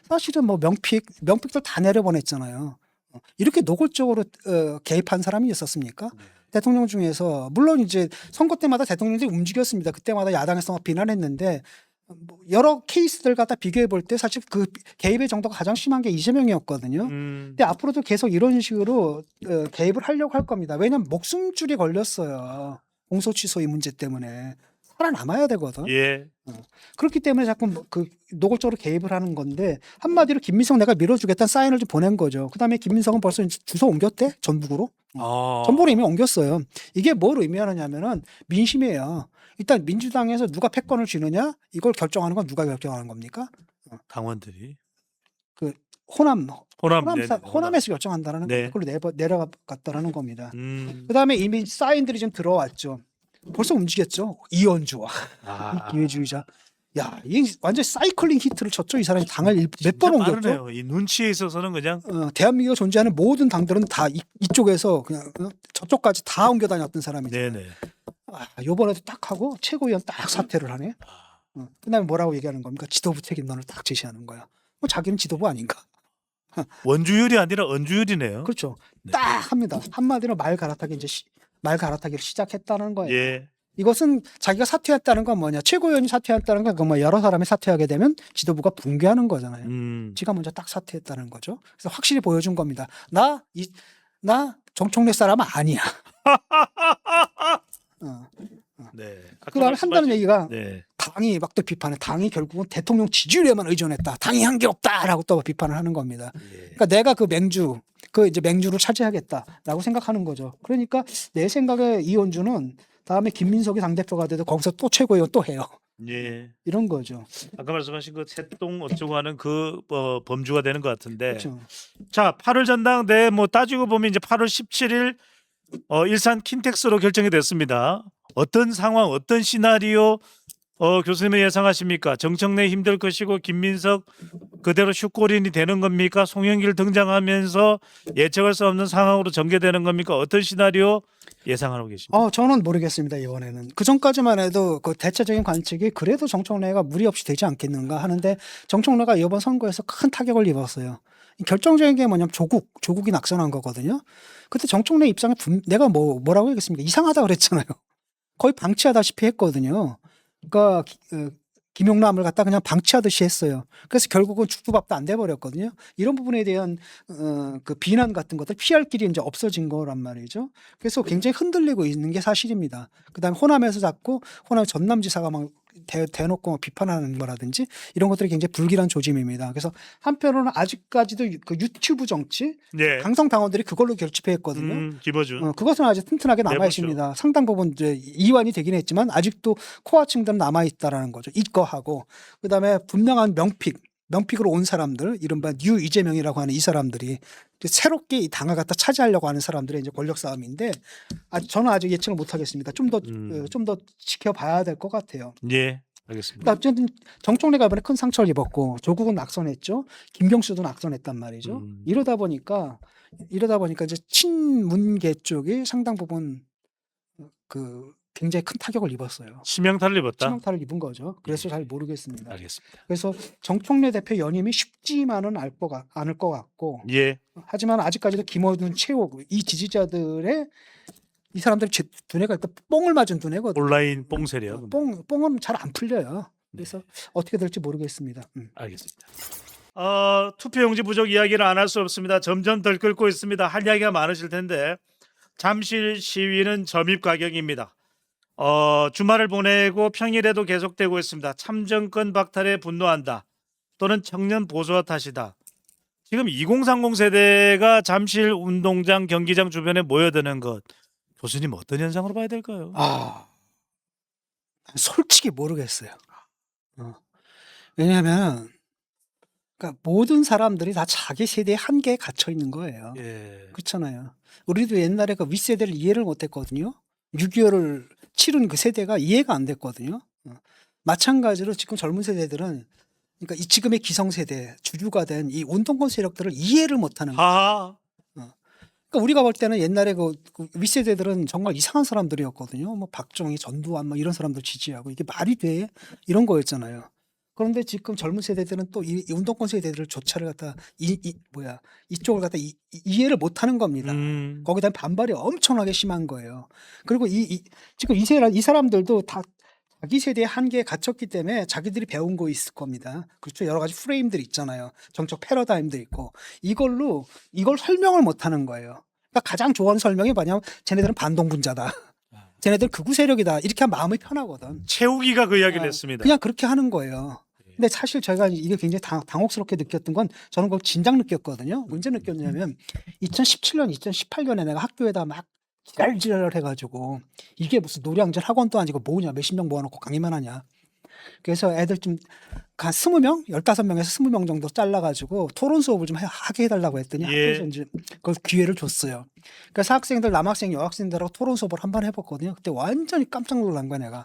사실은 뭐 명픽들 다 내려보냈잖아요. 이렇게 노골적으로 개입한 사람이 있었습니까? 대통령 중에서 물론 이제 선거 때마다 대통령들이 움직였습니다. 그때마다 야당에서 비난했는데 뭐 여러 케이스들 갖다 비교해 볼 때 사실 그 개입의 정도가 가장 심한 게 이재명이었거든요. 근데 앞으로도 계속 이런 식으로 개입을 하려고 할 겁니다. 왜냐하면 목숨줄이 걸렸어요. 공소 취소 이 문제 때문에 살아남아야 되거든. 예. 그렇기 때문에 자꾸 그 노골적으로 개입을 하는 건데 한마디로 김민석 내가 밀어주겠다는 사인을 좀 보낸 거죠. 그다음에 김민석은 벌써 주소 옮겼대 전북으로. 전북으로 이미 옮겼어요. 이게 뭘 의미하느냐면은 민심이에요. 일단 민주당에서 누가 패권을 쥐느냐 이걸 결정하는 건 누가 결정하는 겁니까? 당원들이. 그 호남에서 호남에서 결정한다는 네. 그걸로 내려갔다라는 겁니다. 음. 그다음에 이미 사인들이 좀 들어왔죠. 벌써 움직였죠. 이현주와 아, 기회주의자. 야, 이 완전 사이클링 히트를 쳤죠. 이 사람이 당을 몇 번 옮겼죠. 빠르네요. 이 눈치에 있어서는 그냥 대한민국에 존재하는 모든 당들은 다 이쪽에서 그냥 저쪽까지 다 옮겨 다녔던 사람이죠. 네네. 요번에도 딱 하고 최고위원 딱 사퇴를 하네. 그다음에 뭐라고 얘기하는 겁니까? 지도부 책임론을 딱 제시하는 거야. 뭐 자기는 지도부 아닌가? 원주율이 아니라 언주율이네요. 그렇죠. 네. 딱 합니다. 한마디로 말 갈아타기를 시작했다는 거예요. 예. 이것은 자기가 사퇴했다는 건 뭐냐? 최고위원이 사퇴했다는 건 뭐 여러 사람이 사퇴하게 되면 지도부가 붕괴하는 거잖아요. 지가 먼저 딱 사퇴했다는 거죠. 그래서 확실히 보여준 겁니다. 나 정청래 사람은 아니야. 네. 그다음에 한다는 얘기가 네. 당이 막 또 비판해. 당이 결국은 대통령 지지율에만 의존했다. 당이 한 게 없다라고 또 비판을 하는 겁니다. 예. 그러니까 내가 그 이제 맹주를 차지하겠다라고 생각하는 거죠. 그러니까 내 생각에 이현주는 다음에 김민석이 당대표가 돼도 거기서 또 최고위원 또 해요. 예. 이런 거죠. 아까 말씀하신 그 새똥 어쩌고 하는 그 범주가 되는 것 같은데. 그렇죠. 자, 8월 전당대회 뭐 따지고 보면 이제 8월 17일 일산 킨텍스로 결정이 됐습니다. 어떤 상황, 어떤 시나리오 교수님은 예상하십니까? 정청래 힘들 것이고 김민석 그대로 슛골인이 되는 겁니까? 송영길 등장하면서 예측할 수 없는 상황으로 전개되는 겁니까? 어떤 시나리오 예상하고 계십니까? 저는 모르겠습니다. 이번에는 그 전까지만 해도 그 대체적인 관측이 그래도 정청래가 무리 없이 되지 않겠는가 하는데 정청래가 이번 선거에서 큰 타격을 입었어요. 결정적인 게 뭐냐면 조국이 낙선한 거거든요. 그때 정청래 입장에 내가 뭐라고 하겠습니까? 이상하다 그랬잖아요. 거의 방치하다시피 했거든요. 그러니까 김용남을 갖다 그냥 방치하듯이 했어요. 그래서 결국은 죽두밥도 안 돼버렸거든요. 이런 부분에 대한 그 비난 같은 것들 피할 길이 이제 없어진 거란 말이죠. 그래서 굉장히 흔들리고 있는 게 사실입니다. 그다음에 호남에서 자꾸 호남 전남지사가 막 대놓고 막 비판하는 거라든지 이런 것들이 굉장히 불길한 조짐입니다. 그래서 한편으로는 아직까지도 그 유튜브 정치 네. 강성 당원들이 그걸로 결집했거든요. 김어준. 그것은 아직 튼튼하게 남아 내보죠. 있습니다. 상당 부분 이제 이완이 되긴 했지만 아직도 코어층들은 남아 있다라는 거죠. 이거하고 그다음에 분명한 명픽으로 온 사람들, 이른바 뉴 이재명이라고 하는 이 사람들이 새롭게 이 당을 갖다 차지하려고 하는 사람들의 이제 권력 싸움인데 저는 아직 예측을 못 하겠습니다. 좀 더 지켜봐야 될 것 같아요. 예, 알겠습니다. 그러니까 어쨌든 정청래가 이번에 큰 상처를 입었고 조국은 낙선했죠. 김경수도 낙선했단 말이죠. 이러다 보니까 이제 친문계 쪽이 상당 부분 그 굉장히 큰 타격을 입었어요. 치명타를 입었다. 치명타를 입은 거죠. 그래서 잘 모르겠습니다. 알겠습니다. 그래서 정청래 대표 연임이 쉽지만은 않을 것 같고, 예, 하지만 아직까지도 김어준, 최욱 이 지지자들의 이 사람들 두뇌가 일단 뽕을 맞은 두뇌거든요. 온라인 뽕 세력. 뽕은 잘 안 풀려요. 그래서 어떻게 될지 모르겠습니다. 알겠습니다. 투표용지 부족 이야기를 안 할 수 없습니다. 점점 덜 끓고 있습니다. 할 이야기가 많으실 텐데 잠실 시위는 점입 가격입니다. 주말을 보내고 평일에도 계속되고 있습니다. 참정권 박탈에 분노한다. 또는 청년 보수화 탓이다. 지금 2030 세대가 잠실 운동장, 경기장 주변에 모여드는 것, 교수님 어떤 현상으로 봐야 될까요? 솔직히 모르겠어요. 왜냐하면 그러니까 모든 사람들이 다 자기 세대의 한계에 갇혀 있는 거예요. 예. 그렇잖아요. 우리도 옛날에 그 윗세대를 이해를 못했거든요. 6.25를 치른 그 세대가 이해가 안 됐거든요. 마찬가지로 지금 젊은 세대들은 그러니까 이 지금의 기성세대 주류가 된 이 운동권 세력들을 이해를 못하는 거예요. 그러니까 우리가 볼 때는 옛날에 그 윗세대들은 정말 이상한 사람들이었거든요. 뭐 박정희, 전두환 뭐 이런 사람들 지지하고 이게 말이 돼? 이런 거였잖아요. 그런데 지금 젊은 세대들은 또 이 운동권 세대들 조차를 갖다 이쪽을 갖다 이해를 못하는 겁니다. 거기다 반발이 엄청나게 심한 거예요. 그리고 지금 이 사람들도 다 자기 세대의 한계에 갇혔기 때문에 자기들이 배운 거 있을 겁니다. 그렇죠. 여러 가지 프레임들이 있잖아요. 정책 패러다임도 있고 이걸 설명을 못하는 거예요. 그러니까 가장 좋은 설명이 뭐냐면 쟤네들은 반동분자다. 쟤네들은 극우 세력이다. 이렇게 하면 마음이 편하거든. 채우기가 그 이야기를 했습니다. 그냥 그렇게 하는 거예요. 근데 사실 저희가 이게 굉장히 당혹스럽게 느꼈던 건 저는 그걸 진작 느꼈거든요. 언제 느꼈냐면 2017년, 2018년에 내가 학교에다 막 지랄지랄 해가지고 이게 무슨 노량진 학원도 아니고 뭐냐 몇십 명 모아놓고 강의만 하냐. 그래서 애들 좀 한 20명, 15명에서 20명 정도 잘라가지고 토론 수업을 좀 하게 해달라고 했더니 학교에서 이제 그걸 기회를 줬어요. 그래서 학생들, 남학생, 여학생들하고 토론 수업을 한 번 해봤거든요. 그때 완전히 깜짝 놀란 거야 내가.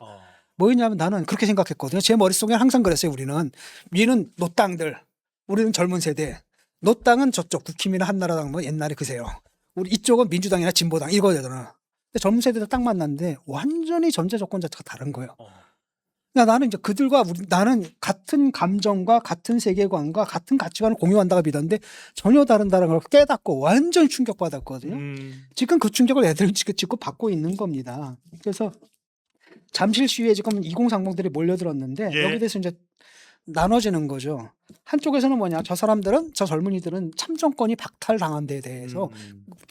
뭐였냐면 나는 그렇게 생각했거든요. 제 머릿속에 항상 그랬어요. 우리는 노땅들, 우리는 젊은 세대. 노땅은 저쪽 국힘이나 한나라당 뭐 옛날에 그세요. 우리 이쪽은 민주당이나 진보당 이거잖아. 근데 젊은 세대들 딱 만났는데 완전히 전제 조건 자체가 다른 거예요. 그러니까 나는 이제 그들과 나는 같은 감정과 같은 세계관과 같은 가치관을 공유한다고 믿었는데 전혀 다른다는 걸 깨닫고 완전히 충격받았거든요. 지금 그 충격을 애들은 지금 받고 있는 겁니다. 그래서 잠실 시위에 지금 2030들이 몰려들었는데 여기 대해서 이제 나눠지는 거죠. 한쪽에서는 뭐냐, 저 사람들은, 저 젊은이들은 참정권이 박탈당한 데에 대해서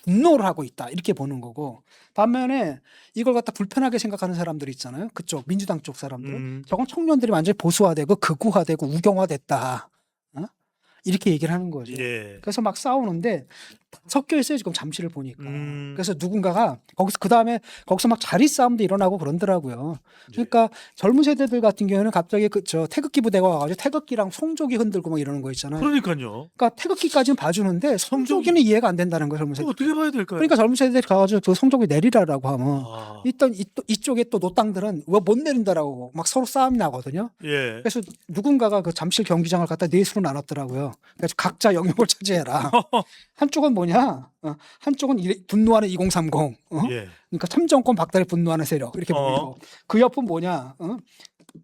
분노를 하고 있다, 이렇게 보는 거고, 반면에 이걸 갖다 불편하게 생각하는 사람들 있잖아요. 그쪽 민주당 쪽 사람들은 저건 청년들이 완전히 보수화되고 극우화되고 우경화됐다, 어? 이렇게 얘기를 하는 거죠. 예. 그래서 막 싸우는데 섞여 있어요, 지금 잠시를 보니까. 음. 그래서 누군가가 거기서 그 다음에 거기서 막 자리 싸움도 일어나고 그러더라고요. 그러니까 젊은 세대들 같은 경우에는 갑자기 저 태극기 부대가 와가지고 태극기랑 송조기 흔들고 막 이러는 거 있잖아요. 그러니까요. 그러니까 태극기까지는 봐주는데 송조기는 이해가 안 된다는 거예요, 젊은 세대. 어떻게 봐야 될까요? 그러니까 젊은 세대들이 가가지고 그 송조기 내리라라고 하면 아. 일단 이쪽에 또 노땅들은 왜 못 내린다라고 막 서로 싸움이 나거든요. 예. 그래서 누군가가 그 잠실 경기장을 갖다 넷으로 나눴더라고요. 그래서 각자 영역을 차지해라. 한쪽은 뭐냐? 한쪽은 분노하는 2030. 예. 그러니까 참정권 박탈에 분노하는 세력 이렇게 보이고, 그 옆은 뭐냐?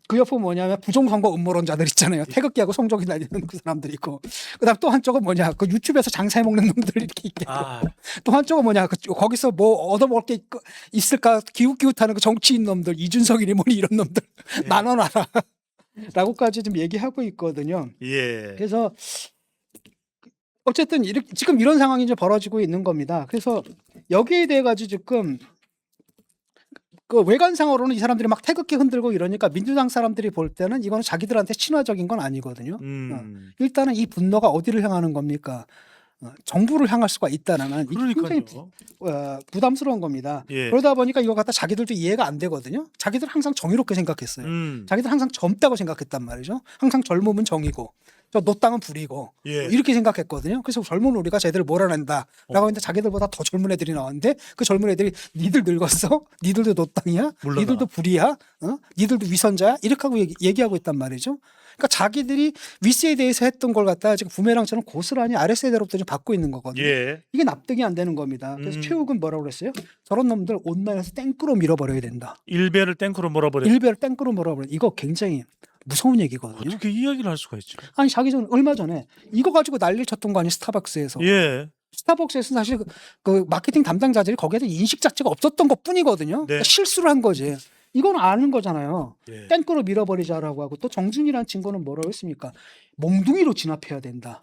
그 옆은 뭐냐면 부정선거 음모론자들 있잖아요. 태극기하고 송조기 날리는 그 사람들 있고, 그다음 또 한쪽은 뭐냐? 그 유튜브에서 장사해 먹는 놈들 이렇게 있고, 아. 또 한쪽은 뭐냐? 거기서 뭐 얻어먹을 게 있을까? 기웃기웃하는 그 정치인 놈들, 이준석이니 뭐니 이런 놈들 예. 나눠놔라. 라고까지 좀 얘기하고 있거든요. 예. 그래서 어쨌든 이렇게 지금 이런 상황이 이제 벌어지고 있는 겁니다. 그래서 여기에 대해 가지고 지금 그 외관상으로는 이 사람들이 막 태극기 흔들고 이러니까 민주당 사람들이 볼 때는 이거는 자기들한테 친화적인 건 아니거든요. 일단은 이 분노가 어디를 향하는 겁니까? 정부를 향할 수가 있다는, 이게 굉장히 그러니까요. 부담스러운 겁니다. 예. 그러다 보니까 이거 갖다 자기들도 이해가 안 되거든요. 자기들 항상 정의롭게 생각했어요. 자기들 항상 젊다고 생각했단 말이죠. 항상 젊으면 정이고 저 노땅은 불이고 예. 이렇게 생각했거든요. 그래서 젊은 우리가 쟤들을 몰아낸다라고 했는데 자기들보다 더 젊은 애들이 나왔는데 그 젊은 애들이 니들 늙었어? 니들도 노땅이야? 물러나. 니들도 불이야? 니들도 위선자야? 이렇게 하고 얘기하고 있단 말이죠. 그러니까 자기들이 윗세에 대해서 했던 걸 갖다가 지금 부메랑처럼 고스란히 아랫세대로부터 좀 받고 있는 거거든요. 예. 이게 납득이 안 되는 겁니다. 그래서 최욱은 뭐라고 그랬어요? 저런 놈들 온라인에서 땡크로 밀어버려야 된다. 일베를 땡크로 몰아버려. 일베를 땡크로 밀어버려. 이거 굉장히 무서운 얘기거든요. 어떻게 이야기를 할 수가 있죠? 아니 자기 전 얼마 전에 이거 가지고 난리를 쳤던 거 아니에요, 스타벅스에서. 예. 스타벅스에서 사실 그 마케팅 담당자들이 거기에 대한 인식 자체가 없었던 것 뿐이거든요. 네. 그러니까 실수를 한 거지. 이건 아는 거잖아요. 예. 땡크로 밀어버리자라고 하고, 또 정준이라는 친구는 뭐라고 했습니까? 몽둥이로 진압해야 된다.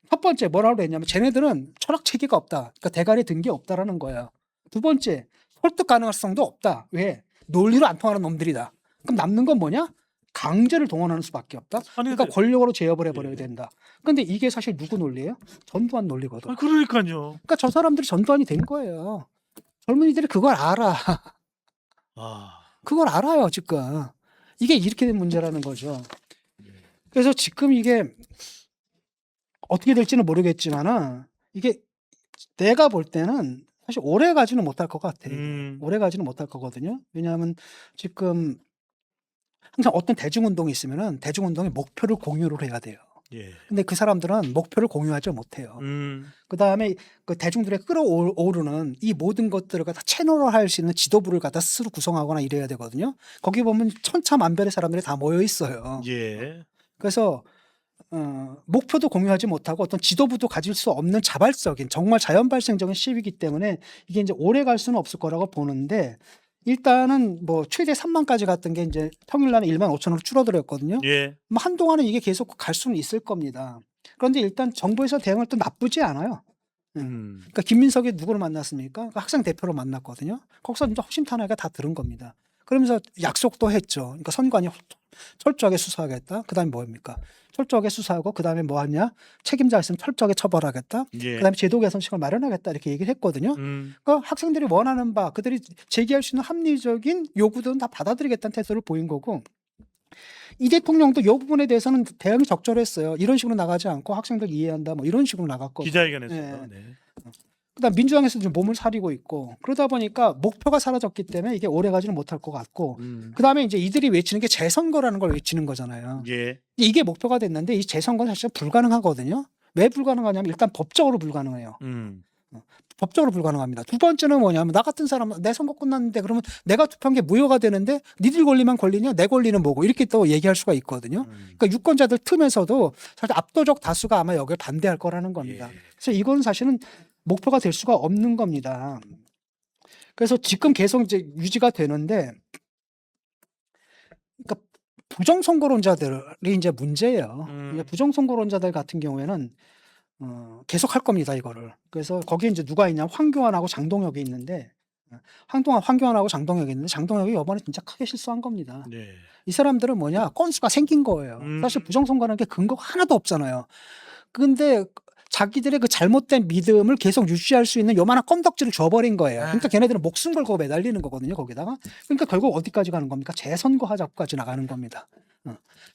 첫 번째 뭐라고 했냐면 쟤네들은 철학 체계가 없다. 그러니까 대가리 든 게 없다라는 거예요. 두 번째, 설득 가능성도 없다. 왜? 논리로 안 통하는 놈들이다. 그럼 남는 건 뭐냐? 강제를 동원하는 수밖에 없다. 아니, 그러니까 근데- 권력으로 제압을 해버려야 된다. 근데 이게 사실 누구 논리예요? 전두환 논리거든. 아, 그러니까요. 그러니까 저 사람들이 전두환이 된 거예요. 젊은이들이 그걸 알아. 아. 그걸 알아요, 지금. 이게 이렇게 된 문제라는 거죠. 그래서 지금 이게 어떻게 될지는 모르겠지만은, 이게 내가 볼 때는 사실 오래 가지는 못할 것 같아요. 오래 가지는 못할 거거든요. 왜냐하면 지금 항상 어떤 대중운동이 있으면은 대중운동의 목표를 공유를 해야 돼요. 예. 근데 그 사람들은 목표를 공유하지 못해요. 그 다음에 그 대중들의 끌어오르는 이 모든 것들을 갖다 채널화할 수 있는 지도부를 갖다 스스로 구성하거나 이래야 되거든요. 거기 보면 천차만별의 사람들이 다 모여 있어요. 예. 그래서 목표도 공유하지 못하고 어떤 지도부도 가질 수 없는 자발적인, 정말 자연 발생적인 시위이기 때문에 이게 이제 오래 갈 수는 없을 거라고 보는데, 일단은 뭐 최대 3만까지 갔던 게 이제 평일날은 1만 5천으로 줄어들었거든요. 예. 뭐 한동안은 이게 계속 갈 수는 있을 겁니다. 그런데 일단 정부에서 대응을 또 나쁘지 않아요. 그러니까 김민석이 누구를 만났습니까? 그 학생 대표로 만났거든요. 거기서 이제 허심탄회하게 다 들은 겁니다. 그러면서 약속도 했죠. 그러니까 선관위 철저하게 수사하겠다. 그다음에 뭐입니까? 철저하게 수사하고 그다음에 뭐 하냐? 책임자 있으면 철저하게 처벌하겠다. 예. 그다음에 제도 개선식을 마련하겠다, 이렇게 얘기를 했거든요. 그러니까 학생들이 원하는 바, 그들이 제기할 수 있는 합리적인 요구들은 다 받아들이겠다는 태도를 보인 거고, 이 대통령도 이 부분에 대해서는 대응이 적절했어요. 이런 식으로 나가지 않고 학생들 이해한다, 뭐 이런 식으로 나갔고. 기자회견에서. 네. 그다음 민주당에서 지금 몸을 사리고 있고, 그러다 보니까 목표가 사라졌기 때문에 이게 오래 가지는 못할 것 같고, 그다음에 이제 이들이 외치는 게 재선거라는 걸 외치는 거잖아요. 예. 이게 목표가 됐는데 이 재선거는 사실 불가능하거든요. 왜 불가능하냐면 일단 법적으로 불가능해요. 법적으로 불가능합니다. 두 번째는 뭐냐면 나 같은 사람, 내 선거 끝났는데 그러면 내가 투표한 게 무효가 되는데 니들 권리만 권리냐, 내 권리는 뭐고, 이렇게 또 얘기할 수가 있거든요. 그러니까 유권자들 틈에서도 사실 압도적 다수가 아마 여기를 반대할 거라는 겁니다. 예. 그래서 이건 사실은 목표가 될 수가 없는 겁니다. 그래서 지금 계속 이제 유지가 되는데, 그러니까 부정선거론자들이 이제 문제예요. 이제 음. 부정선거론자들 같은 경우에는 계속 할 겁니다, 이거를. 그래서 거기에 이제 누가 있냐면 황교안하고 장동혁이 있는데 황교안하고 장동혁이 있는데 장동혁이 이번에 진짜 크게 실수한 겁니다. 네. 이 사람들은 뭐냐? 건수가 생긴 거예요. 사실 부정선거라는 게 근거가 하나도 없잖아요. 근데 자기들의 그 잘못된 믿음을 계속 유지할 수 있는 요만한 건덕지를 줘버린 거예요. 그러니까 걔네들은 목숨 걸고 매달리는 거거든요, 거기다가. 그러니까 결국 어디까지 가는 겁니까? 재선거 하자고까지 나가는 겁니다.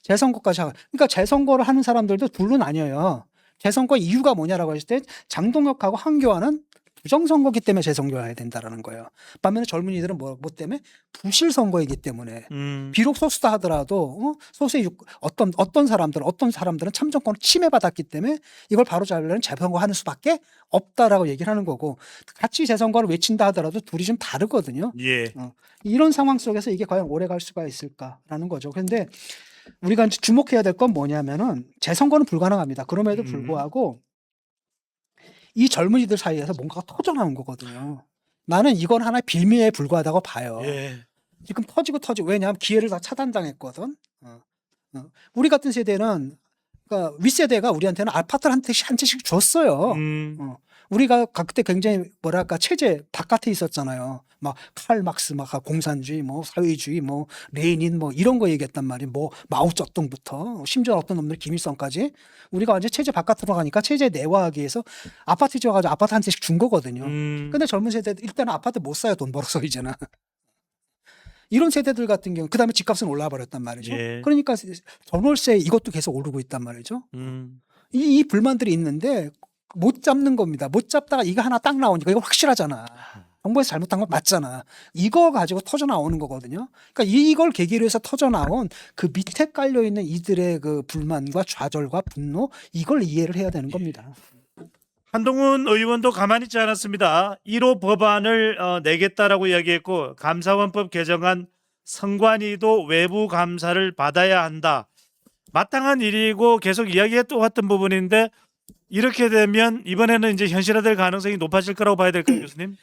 재선거까지 하고. 그러니까 재선거를 하는 사람들도 둘로 나뉘어요. 재선거 이유가 뭐냐라고 했을 때 장동혁하고 황교안은 부정선거기 때문에 재선거해야 된다라는 거예요. 반면에 젊은이들은 뭐 때문에 부실선거이기 때문에 비록 소수다 하더라도 소수의 어떤 사람들은 참정권을 침해받았기 때문에 이걸 바로잡으려면 재선거하는 수밖에 없다라고 얘기를 하는 거고 같이 재선거를 외친다 하더라도 둘이 좀 다르거든요. 예. 이런 상황 속에서 이게 과연 오래 갈 수가 있을까라는 거죠. 그런데 우리가 이제 주목해야 될 건 뭐냐면은 재선거는 불가능합니다. 그럼에도 불구하고 이 젊은이들 사이에서 뭔가가 터져나온 거거든요. 나는 이건 하나의 빌미에 불과하다고 봐요. 예. 지금 터지고 왜냐하면 기회를 다 차단당했거든. 우리 같은 세대는 그러니까 윗세대가 우리한테는 아파트를 한 채씩 줬어요. 우리가 그때 굉장히 뭐랄까 체제 바깥에 있었잖아요. 막 칼 막스 막 공산주의 뭐 사회주의 뭐 레닌 뭐 이런 거 얘기했단 말이에요. 뭐 마오쩌둥부터 심지어 어떤 놈들 김일성까지 우리가 완전 체제 바깥으로 가니까 체제 내화하기 위해서 아파트 지어가지고 아파트 한 채씩 준 거거든요. 근데 젊은 세대들 일단은 아파트 못 사요. 돈 벌어서 이제는. 이런 세대들 같은 경우 그다음에 집값은 올라와 버렸단 말이죠. 예. 그러니까 전월세 이것도 계속 오르고 있단 말이죠. 이 불만들이 있는데 못 잡는 겁니다. 못 잡다가 이거 하나 딱 나오니까 이거 확실하잖아. 정부에서 잘못한 건 맞잖아. 이거 가지고 터져 나오는 거거든요. 그러니까 이걸 계기로 해서 터져 나온 그 밑에 깔려 있는 이들의 그 불만과 좌절과 분노 이걸 이해를 해야 되는 겁니다. 한동훈 의원도 가만히 있지 않았습니다. 1호 법안을 내겠다라고 이야기했고 감사원법 개정안 선관위도 외부 감사를 받아야 한다. 마땅한 일이고 계속 이야기했던 왔던 부분인데 이렇게 되면 이번에는 이제 현실화될 가능성이 높아질 거라고 봐야 될까요, 교수님?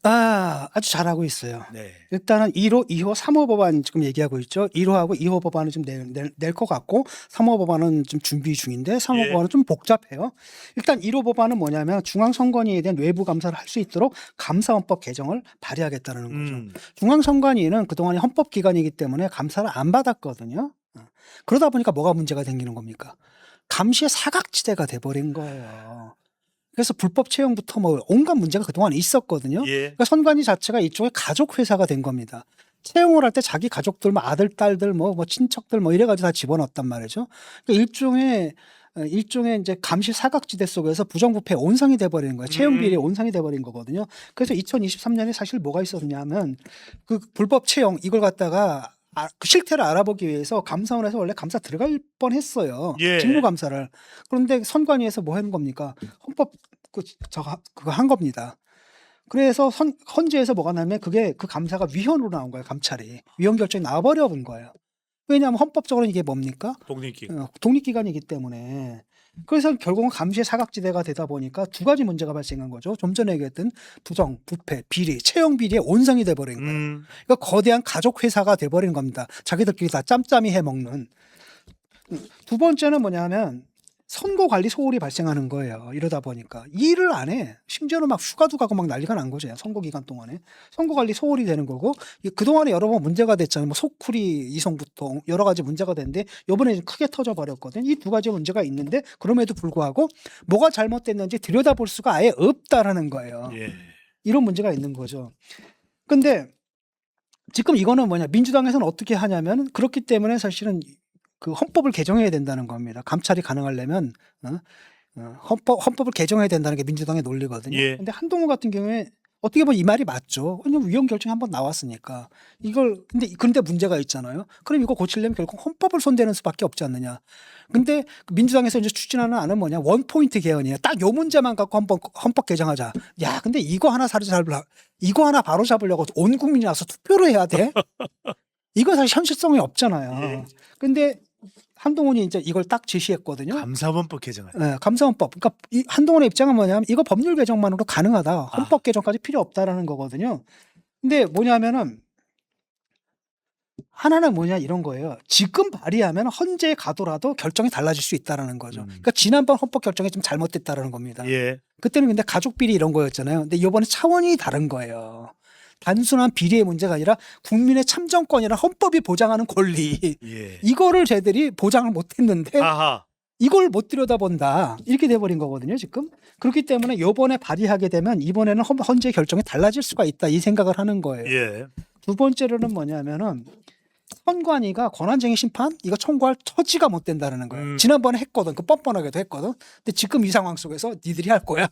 아주 잘하고 있어요. 네. 일단은 1호, 2호, 3호 법안 지금 얘기하고 있죠. 1호하고 2호 법안은 좀 낼 것 같고 3호 법안은 좀 준비 중인데 3호 예. 법안은 좀 복잡해요. 일단 1호 법안은 뭐냐면 중앙선관위에 대한 외부 감사를 할 수 있도록 감사원법 개정을 발의하겠다는 거죠. 중앙선관위는 그동안에 헌법기관이기 때문에 감사를 안 받았거든요. 그러다 보니까 뭐가 문제가 생기는 겁니까? 감시의 사각지대가 돼버린 거예요. 그래서 불법 채용부터 뭐 온갖 문제가 그동안 있었거든요. 예. 그러니까 선관위 자체가 이쪽에 가족 회사가 된 겁니다. 채용을 할 때 자기 가족들, 뭐 아들, 딸들, 뭐 친척들 뭐 이래가지고 다 집어넣었단 말이죠. 그러니까 일종의 이제 감시 사각지대 속에서 부정부패 온상이 돼버리는 거예요. 채용 비리의 온상이 돼버린 거거든요. 그래서 2023년에 사실 뭐가 있었냐면 그 불법 채용 이걸 갖다가 그 실태를 알아보기 위해서 감사원에서 원래 감사 들어갈 뻔했어요. 예. 직무감사를. 그런데 선관위에서 뭐 하는 겁니까? 헌법 그거 한 겁니다. 그래서 헌재에서 뭐가 나면 그게 그 감사가 위헌으로 나온 거예요. 감찰이 위헌 결정이 나와버려 본 거예요. 왜냐하면 헌법적으로는 이게 뭡니까? 독립기관이기 때문에. 그래서 결국은 감시의 사각지대가 되다 보니까 두 가지 문제가 발생한 거죠. 좀 전에 얘기했던 부정, 부패, 비리, 채용 비리의 온상이 돼버린 거예요. 그러니까 거대한 가족 회사가 돼버린 겁니다. 자기들끼리 다 짬짬이 해먹는. 두 번째는 뭐냐면 선거관리 소홀이 발생하는 거예요. 이러다 보니까 일을 안 해. 심지어는 막 휴가도 가고 막 난리가 난 거죠. 선거 기간 동안에. 선거관리 소홀이 되는 거고 그동안에 여러 번 문제가 됐잖아요. 뭐 소쿠리 이송부터 여러 가지 문제가 됐는데 이번에 크게 터져버렸거든요. 이 두 가지 문제가 있는데 그럼에도 불구하고 뭐가 잘못됐는지 들여다볼 수가 아예 없다라는 거예요. 예. 이런 문제가 있는 거죠. 근데 지금 이거는 뭐냐. 민주당에서는 어떻게 하냐면 그렇기 때문에 사실은 그 헌법을 개정해야 된다는 겁니다. 감찰이 가능하려면 헌법을 개정해야 된다는 게 민주당의 논리거든요. 예. 근데 한동훈 같은 경우에 어떻게 보면 이 말이 맞죠. 왜냐면 위헌 결정이 한번 나왔으니까. 그런데 문제가 있잖아요. 그럼 이거 고치려면 결국 헌법을 손대는 수밖에 없지 않느냐. 근데 민주당에서 이제 추진하는 안은 뭐냐. 원포인트 개헌이에요. 딱 요 문제만 갖고 헌법 개정하자. 야, 근데 이거 하나 바로 잡으려고 온 국민이 나서 투표를 해야 돼? 이거 사실 현실성이 없잖아요. 예. 근데 한동훈이 이제 이걸 딱 제시했거든요. 감사원법 개정안. 네, 감사원법. 그러니까 이 한동훈의 입장은 뭐냐면 이거 법률 개정만으로 가능하다. 헌법 개정까지 필요 없다라는 거거든요. 근데 뭐냐면은 하나는 뭐냐 이런 거예요. 지금 발의하면 헌재에 가더라도 결정이 달라질 수 있다라는 거죠. 그러니까 지난번 헌법 결정이 좀 잘못됐다라는 겁니다. 예. 그때는 근데 가족 비리 이런 거였잖아요. 근데 이번에 차원이 다른 거예요. 단순한 비리의 문제가 아니라 국민의 참정권이나 헌법이 보장하는 권리 예. 이거를 쟤들이 보장을 못했는데 아하. 이걸 못 들여다본다 이렇게 돼버린 거거든요 지금. 그렇기 때문에 이번에 발의하게 되면 이번에는 헌재 결정이 달라질 수가 있다 이 생각을 하는 거예요. 예. 두 번째로는 뭐냐면은 선관위가 권한쟁의 심판 이거 청구할 처지가 못 된다는 거예요. 지난번에 했거든. 그 뻔뻔하게도 했거든. 근데 지금 이 상황 속에서 니들이 할 거야.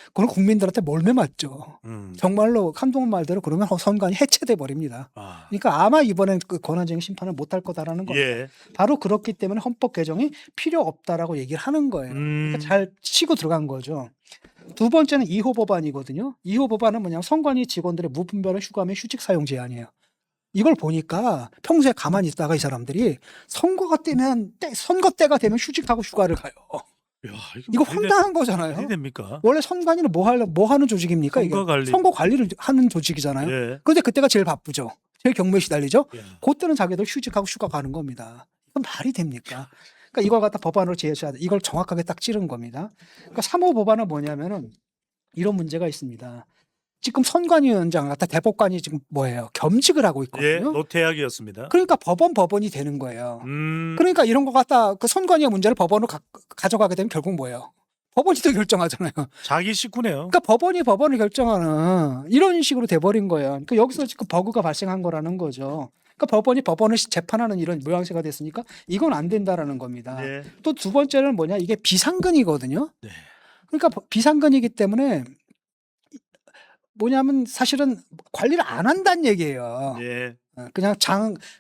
그건 국민들한테 몰매 맞죠. 정말로 한동훈 말대로 그러면 선관위 해체돼 버립니다. 아. 그러니까 아마 이번엔 그 권한쟁의 심판을 못 할 거다라는 거예요. 예. 바로 그렇기 때문에 헌법 개정이 필요 없다라고 얘기를 하는 거예요. 그러니까 잘 치고 들어간 거죠. 두 번째는 2호 법안이거든요. 2호 법안은 뭐냐면 선관위 직원들의 무분별한 휴가 및 휴직 사용 제한이에요. 이걸 보니까 평소에 가만히 있다가 이 사람들이 선거가 선거 때가 되면 휴직하고 휴가를 가요. 야, 이거 말이 황당한 거잖아요. 말이 됩니까? 원래 선관위는 뭐 하는 조직입니까? 이게 선거 관리. 선거 관리를 하는 조직이잖아요. 예. 그런데 그때가 제일 바쁘죠. 제일 경무에 시달리죠. 야. 그때는 자기들 휴직하고 휴가 가는 겁니다. 이건 말이 됩니까? 그러니까 이걸 갖다 법안으로 제시하다. 이걸 정확하게 딱 찌른 겁니다. 그러니까 3호 법안은 뭐냐면은 이런 문제가 있습니다. 지금 선관위원장 갖다 대법관이 지금 뭐예요? 겸직을 하고 예. 있거든요. 노태악이었습니다. 그러니까 법원이 되는 거예요. 그러니까 이런 거 갖다 그 선관위의 문제를 법원으로 가져가게 되면 결국 뭐예요? 법원이 또 결정하잖아요. 자기 식구네요. 그러니까 법원을 결정하는 이런 식으로 돼버린 거예요. 그러니까 여기서 지금 버그가 발생한 거라는 거죠. 그러니까 법원을 재판하는 이런 모양새가 됐으니까 이건 안 된다라는 겁니다. 예. 또 두 번째는 뭐냐? 이게 비상근이거든요. 네. 그러니까 비상근이기 때문에 뭐냐면 사실은 관리를 안 한다는 얘기예요. 예. 그냥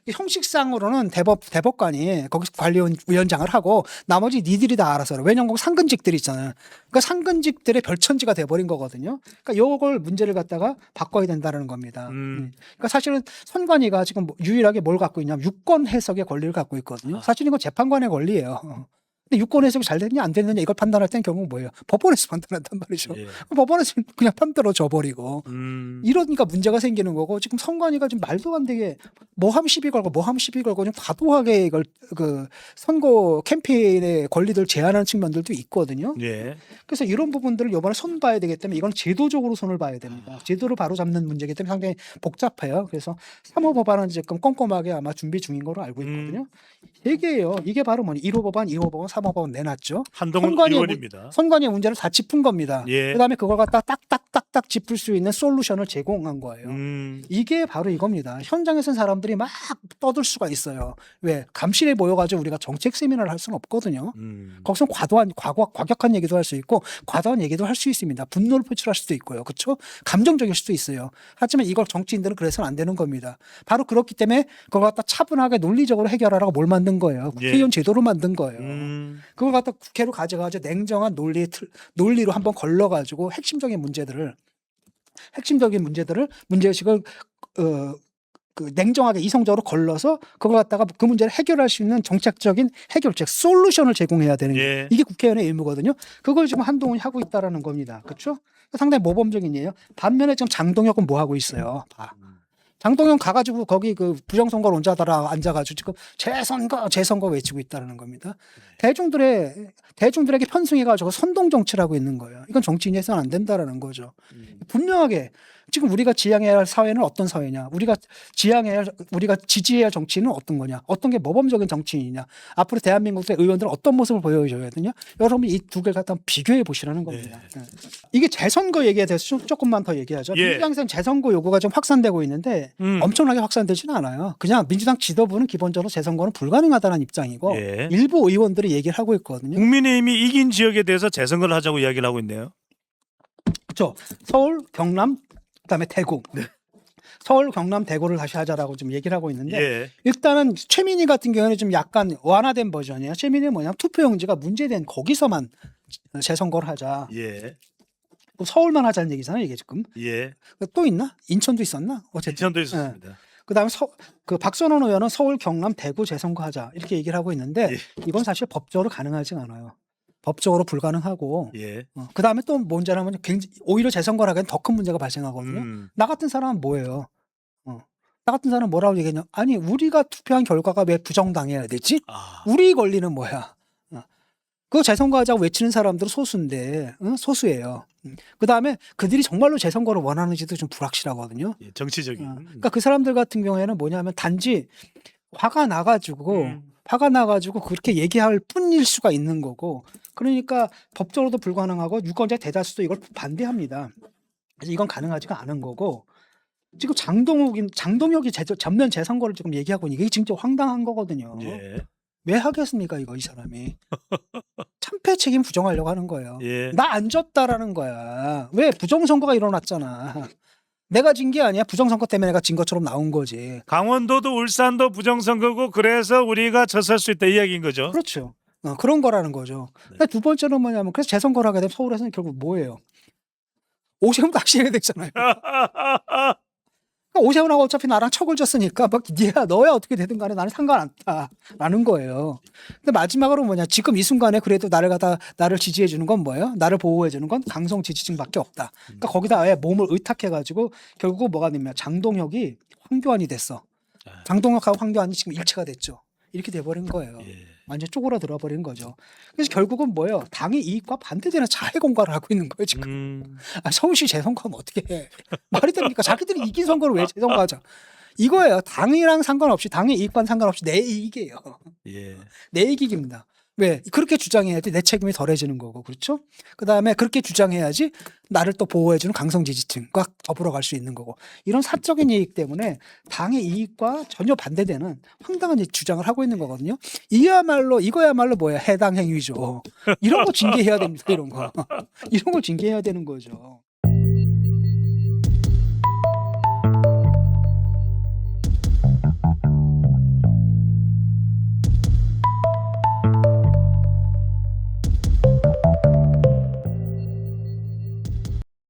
형식상으로는 대법관이 거기서 관리위원장을 하고 나머지 니들이 다 알아서 해요. 왜냐면 거기 상근직들이 있잖아요. 그러니까 상근직들의 별천지가 돼버린 거거든요. 그러니까 요걸 문제를 갖다가 바꿔야 된다는 겁니다. 그러니까 사실은 선관위가 지금 유일하게 뭘 갖고 있냐면 유권 해석의 권리를 갖고 있거든요. 사실 이건 재판관의 권리예요. 근데 유권 해석이 잘 되느냐 안 되느냐 이걸 판단할 때는 결국 뭐예요? 법원에서 판단한단 말이죠. 예. 법원에서 그냥 판단으로 줘버리고 이러니까 문제가 생기는 거고 지금 선관위가 지금 말도 안 되게 모함 시비 걸고 좀 과도하게 이걸 그 선거 캠페인의 권리들 제한하는 측면들도 있거든요. 예. 그래서 이런 부분들을 이번에 손 봐야 되기 때문에 이건 제도적으로 손을 봐야 됩니다. 제도를 바로 잡는 문제이기 때문에 상당히 복잡해요. 그래서 3호 법안은 지금 꼼꼼하게 아마 준비 중인 거로 알고 있거든요. 세 개예요. 이게 바로 뭐냐? 1호 법안, 2호 법안, 3호 법안 내놨죠. 한동훈 의원입니다. 선관위의 문제를 다 짚은 겁니다. 예. 그다음에 그걸 갖다 딱딱딱딱 짚을 수 있는 솔루션을 제공한 거예요. 이게 바로 이겁니다. 현장에 선 사람들이 막 떠들 수가 있어요. 왜? 감실에 모여가지고 우리가 정책 세미나를 할 수는 없거든요. 거기서 과격한 얘기도 할 수 있고 과도한 얘기도 할 수 있습니다. 분노를 표출할 수도 있고요. 그렇죠? 감정적일 수도 있어요. 하지만 이걸 정치인들은 그래서는 안 되는 겁니다. 바로 그렇기 때문에 그걸 갖다 차분하게 논리적으로 해결하라고 뭘 만든 거예요. 국회의원 제도로 만든 거예요. 그걸 갖다 국회로 가져가지고 냉정한 논리로 한번 걸러가지고 핵심적인 문제들을 문제의식을 그 냉정하게 이성적으로 걸러서 그걸 갖다가 그 문제를 해결할 수 있는 정책적인 해결책 솔루션을 제공해야 되는 게 예. 이게 국회의원의 의무거든요. 그걸 지금 한동훈이 하고 있다라는 겁니다. 그렇죠? 상당히 모범적인 예요. 반면에 지금 장동혁은 뭐 하고 있어요? 장동영 가가지고 거기 그 부정선거 논자다라 앉아가지고 지금 재선거 외치고 있다는 겁니다. 대중들에게 편승해가지고 선동 정치를 하고 있는 거예요. 이건 정치인이 해서는 안 된다라는 거죠. 분명하게 지금 우리가 지향해야 할 사회는 어떤 사회냐, 우리가 지지해야 할 정치인은 어떤 거냐, 어떤 게 모범적인 정치인이냐, 앞으로 대한민국의 의원들은 어떤 모습을 보여줘야 되냐, 여러분 이 두 개를 갖다 비교해 보시라는 겁니다. 네. 이게 재선거 얘기에 대해서 조금만 더 얘기하죠. 예. 민주당에서는 재선거 요구가 좀 확산되고 있는데 엄청나게 확산되지는 않아요. 그냥 민주당 지도부는 기본적으로 재선거는 불가능하다는 입장이고 예. 일부 의원들이 얘기를 하고 있거든요. 국민의힘이 이긴 지역에 대해서 재선거를 하자고 이야기를 하고 있네요. 그렇죠. 서울, 경남, 그다음에 대구. 서울, 경남, 대구를 다시 하자라고 좀 얘기를 하고 있는데 예. 일단은 최민희 같은 경우는 좀 약간 완화된 버전이에요. 최민희는 뭐냐면 투표용지가 문제된 거기서만 재선거를 하자. 예. 서울만 하자는 얘기잖아요, 이게 지금. 예. 또 있나? 인천도 있었나? 어쨌든. 인천도 있었습니다. 그다음에 그 박선원 의원은 서울, 경남, 대구 재선거 하자 이렇게 얘기를 하고 있는데 예. 이건 사실 법적으로 가능하지 않아요. 법적으로 불가능하고. 예. 그다음에 또 문제라면 오히려 재선거를 하기엔 더 큰 문제가 발생하거든요. 나 같은 사람은 뭐예요? 나 같은 사람은 뭐라고 얘기했냐? 아니 우리가 투표한 결과가 왜 부정당해야 되지? 아, 우리 권리는 뭐야? 그거 재선거하자고 외치는 사람들은 소수인데 소수예요. 그다음에 그들이 정말로 재선거를 원하는지도 좀 불확실하거든요. 예, 정치적인. 그러니까 그 사람들 같은 경우에는 뭐냐면 단지 화가 나가지고 그렇게 얘기할 뿐일 수가 있는 거고, 그러니까 법적으로도 불가능하고 유권자 대다수도 이걸 반대합니다. 그래서 이건 가능하지가 않은 거고, 지금 장동혁이 전면 재선거를 지금 얘기하고 있는 이게 진짜 황당한 거거든요. 예. 왜 하겠습니까 이거 이 사람이. 참패 책임 부정하려고 하는 거예요. 예. 나 안 졌다라는 거야. 왜 부정선거가 일어났잖아. 내가 진 게 아니야. 부정선거 때문에 내가 진 것처럼 나온 거지. 강원도도 울산도 부정선거고 그래서 우리가 졌을 수 있다 이야기인 거죠. 그렇죠. 그런 거라는 거죠. 네. 두 번째는 뭐냐면 그래서 재선거를 하게 되면 서울에서는 결국 뭐예요? 오세훈 다시 해야 되잖아요. 그러니까 오세훈하고 어차피 나랑 척을 졌으니까 막 너야 어떻게 되든 간에 나는 상관없다라는 거예요. 근데 마지막으로 뭐냐? 지금 이 순간에 그래도 나를 지지해 주는 건 뭐예요? 나를 보호해 주는 건 강성 지지층밖에 없다. 그러니까 거기다 아예 몸을 의탁해 가지고 결국 뭐가 되면 장동혁이 황교안이 됐어. 장동혁하고 황교안이 지금 일체가 됐죠. 이렇게 돼버린 거예요. 예. 완전 쪼그라들어 버린 거죠. 그래서 결국은 뭐예요? 당의 이익과 반대되는 자해 공갈을 하고 있는 거예요 지금. 서울시 재선거하면 어떻게 해? 말이 됩니까? 자기들이 이긴 선거를 왜 재선거하자? 이거예요. 당이랑 상관없이, 당의 이익과는 상관없이 내 이익이에요. 예. 내 이익입니다. 왜? 그렇게 주장해야지 내 책임이 덜해지는 거고, 그렇죠? 그 다음에 그렇게 주장해야지 나를 또 보호해주는 강성 지지층과 더불어 갈 수 있는 거고, 이런 사적인 이익 때문에 당의 이익과 전혀 반대되는 황당한 주장을 하고 있는 거거든요. 이거야말로 뭐야? 해당 행위죠. 이런 거 징계해야 됩니다. 이런 거. 이런 걸 징계해야 되는 거죠.